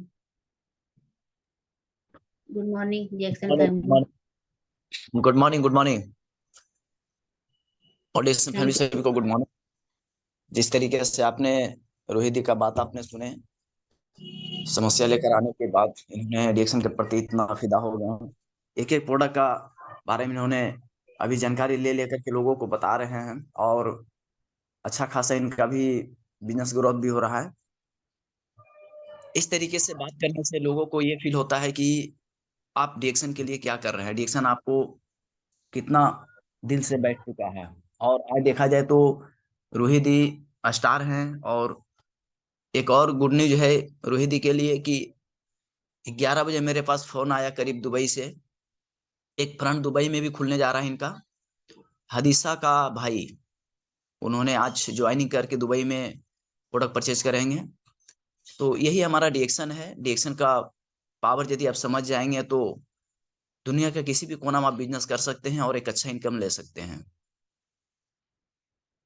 Good morning reaction family. Good morning, good morning audience family, thank सभी यू। को गुड मॉर्निंग। जिस तरीके से आपने रोहित जी का बात आपने सुने, समस्या लेकर आने के बाद इन्होंने रिएक्शन के प्रति इतना फिदा हो गए। एक एक प्रोडक्ट का बारे में इन्होंने अभी जानकारी ले लेकर के लोगों को बता रहे हैं। और अच्छा खासा इनका भी बिजनेस ग्रोथ भी हो रहा है। इस तरीके से बात करने से लोगों को ये फील होता है कि आप डिएक्शन के लिए क्या कर रहे हैं, डिएक्शन आपको कितना दिल से बैठ चुका है। और आज देखा जाए तो रोहित स्टार हैं। और एक और गुड न्यूज है रोहित के लिए कि 11 बजे मेरे पास फोन आया करीब दुबई से। एक फ्रंट दुबई में भी खुलने जा रहा है इनका, हदीसा का भाई। उन्होंने आज ज्वाइनिंग करके दुबई में प्रोडक्ट परचेज करेंगे। तो यही हमारा डिएक्शन है। डिएक्शन का पावर यदि आप समझ जाएंगे तो दुनिया के किसी भी कोना में आप बिजनेस कर सकते हैं और एक अच्छा इनकम ले सकते हैं।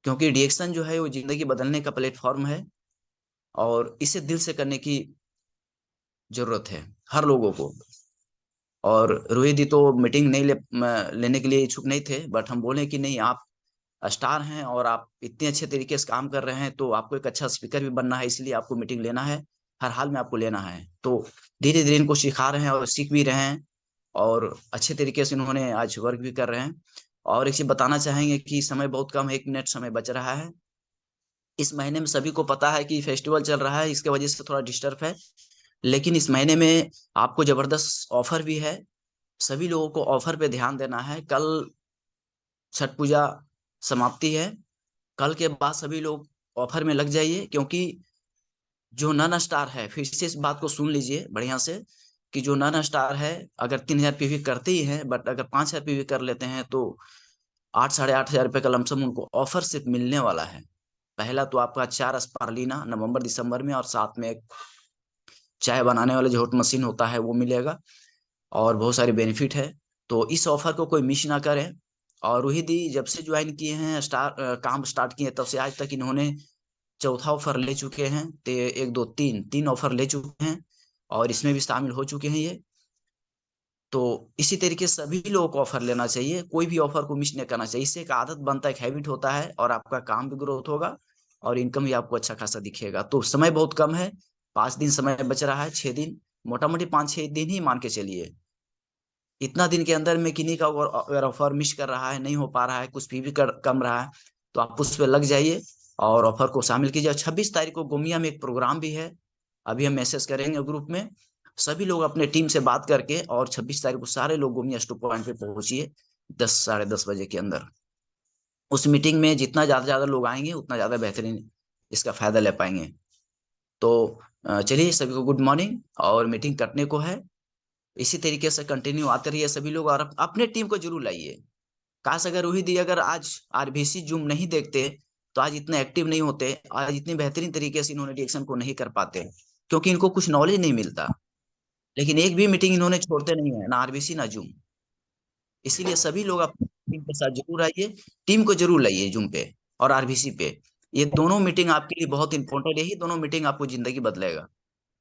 क्योंकि डिएक्शन जो है वो जिंदगी बदलने का प्लेटफॉर्म है, और इसे दिल से करने की जरूरत है हर लोगों को। और रोहित जी तो मीटिंग नहीं लेने के लिए इच्छुक नहीं थे, बट हम बोले कि नहीं, आप स्टार हैं और आप इतने अच्छे तरीके से काम कर रहे हैं, तो आपको एक अच्छा स्पीकर भी बनना है, इसलिए आपको मीटिंग लेना है, हर हाल में आपको लेना है। तो धीरे धीरे इनको सिखा रहे हैं और सीख भी रहे हैं, और अच्छे तरीके से इन्होंने आज वर्क भी कर रहे हैं। और एक चीज बताना चाहेंगे कि समय बहुत कम है, 1 मिनट समय बच रहा है। इस महीने में सभी को पता है कि फेस्टिवल चल रहा है, इसके वजह से थोड़ा डिस्टर्ब है। लेकिन इस महीने में आपको जबरदस्त ऑफर भी है। सभी लोगों को ऑफर पे ध्यान देना है। कल छठ पूजा समाप्ति है। कल के बाद सभी लोग ऑफर में लग जाइए, क्योंकि जो नन स्टार है, फिर से इस बात को सुन लीजिए बढ़िया से, कि जो नन स्टार है अगर 3,000 पीवी करते ही हैं, बट अगर 5,000 पीवी कर लेते हैं तो 8 साढ़े 8 हजार रुपये का लमसम उनको ऑफर सिर्फ मिलने वाला है। पहला तो आपका 4 स्पार्लिना नवंबर दिसंबर में, और साथ में एक चाय बनाने वाला जो हॉट मशीन होता है वो मिलेगा, और बहुत सारे बेनिफिट है। तो इस ऑफर को कोई मिस ना करें। और रोहित जी जब से ज्वाइन किए हैं, काम स्टार्ट किए हैं, तब से आज तक इन्होंने चौथा ऑफर ले चुके हैं। तो एक दो तीन तीन ऑफर ले चुके हैं, और इसमें भी शामिल हो चुके हैं ये। तो इसी तरीके से सभी लोगों को ऑफर लेना चाहिए, कोई भी ऑफर को मिस नहीं करना चाहिए। इससे एक आदत बनता है, एक हैबिट होता है, और आपका काम भी ग्रोथ होगा, और इनकम भी आपको अच्छा खासा दिखेगा। तो समय बहुत कम है, 5 दिन समय बच रहा है, 6 दिन, मोटा मोटी 5-6 दिन ही मान के चलिए। इतना दिन के अंदर में किन्हीं का अगर ऑफर मिस कर रहा है, नहीं हो पा रहा है, कुछ फी भी कम रहा है, तो आप उस पर लग जाइए और ऑफर को शामिल कीजिए। 26 तारीख को गोमिया में एक प्रोग्राम भी है, अभी हम मैसेज करेंगे ग्रुप में। सभी लोग अपने टीम से बात करके, और 26 तारीख को सारे लोग गोमिया स्टॉप पॉइंट पे पहुंचिए 10 साढ़े 10 बजे के अंदर। उस मीटिंग में जितना ज्यादा लोग आएंगे उतना ज्यादा बेहतरीन इसका फायदा ले पाएंगे। तो चलिए, सभी को गुड मॉर्निंग, और मीटिंग करने को है। इसी तरीके से कंटिन्यू आते रहिए सभी लोग, और अपने टीम को जरूर लाइए। काश अगर रोहित जी अगर आज आरबीसी जूम नहीं देखते तो आज इतने एक्टिव नहीं होते, आज इतनी बेहतरीन तरीके से इन्होंने डिएक्शन को नहीं कर पाते, क्योंकि इनको कुछ नॉलेज नहीं मिलता। लेकिन एक भी मीटिंग इन्होंने छोड़ते नहीं है, ना आरबीसी ना जूम। इसीलिए सभी लोग अपनी टीम के साथ जरूर आइए, टीम को जरूर लाइए जूम पे और आरबीसी पे। ये दोनों मीटिंग आपके लिए बहुत इंपॉर्टेंट है, यही दोनों मीटिंग आपको जिंदगी बदलेगा,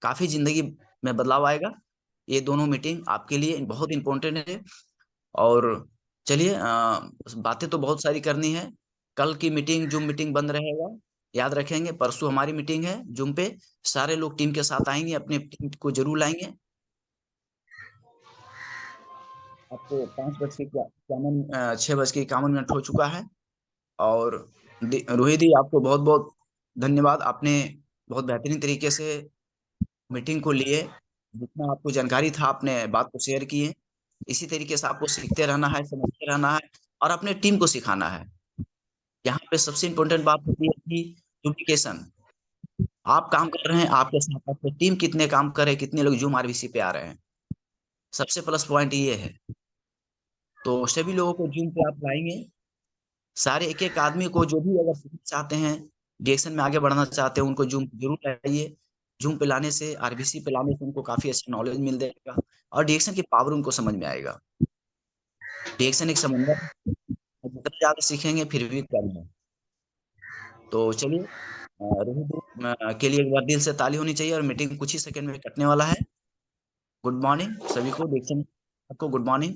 काफी जिंदगी में बदलाव आएगा। ये दोनों मीटिंग आपके लिए बहुत इंपॉर्टेंट है। और चलिए, बातें तो बहुत सारी करनी है। कल की मीटिंग जूम मीटिंग बंद रहेगा, याद रखेंगे। परसों हमारी मीटिंग है जूम पे, सारे लोग टीम के साथ आएंगे, अपने टीम को जरूर लाएंगे। आपको 5 बज के 6 बज के 51 मिनट हो चुका है। और रोहित जी आपको बहुत बहुत धन्यवाद, आपने बहुत बेहतरीन तरीके से मीटिंग को लिए। जितना आपको जानकारी था आपने बात को शेयर किए। इसी तरीके से आपको सीखते रहना है, समझते रहना है, और अपने टीम को सिखाना है। यहाँ पे सबसे इम्पोर्टेंट बात होती है कि डुप्लीकेशन। आप काम कर रहे हैं, आपके साथ आपकी टीम कितने काम कर रहे हैं, कितने लोग जूम आरबीसी पे आ रहे हैं, सबसे प्लस पॉइंट ये है। तो सभी लोगों को जूम पे आप लाएंगे, सारे एक एक आदमी को, जो भी अगर सीखना चाहते हैं, डिएक्शन में आगे बढ़ना चाहते हैं, उनको जूम जरूर लाइए। जूम पे लाने से, आरबीसी पे लाने से उनको काफी अच्छा नॉलेज मिल जाएगा, और डिएक्शन की पावर उनको समझ में आएगा। डिएक्शन एक समंदर है, जितना ज्यादा सीखेंगे फिर भी कम है। तो चलिए, रोहित के लिए एक बार दिल से ताली होनी चाहिए, और मीटिंग कुछ ही सेकंड में कटने वाला है। गुड मॉर्निंग सभी को, डिएक्शन को गुड मॉर्निंग।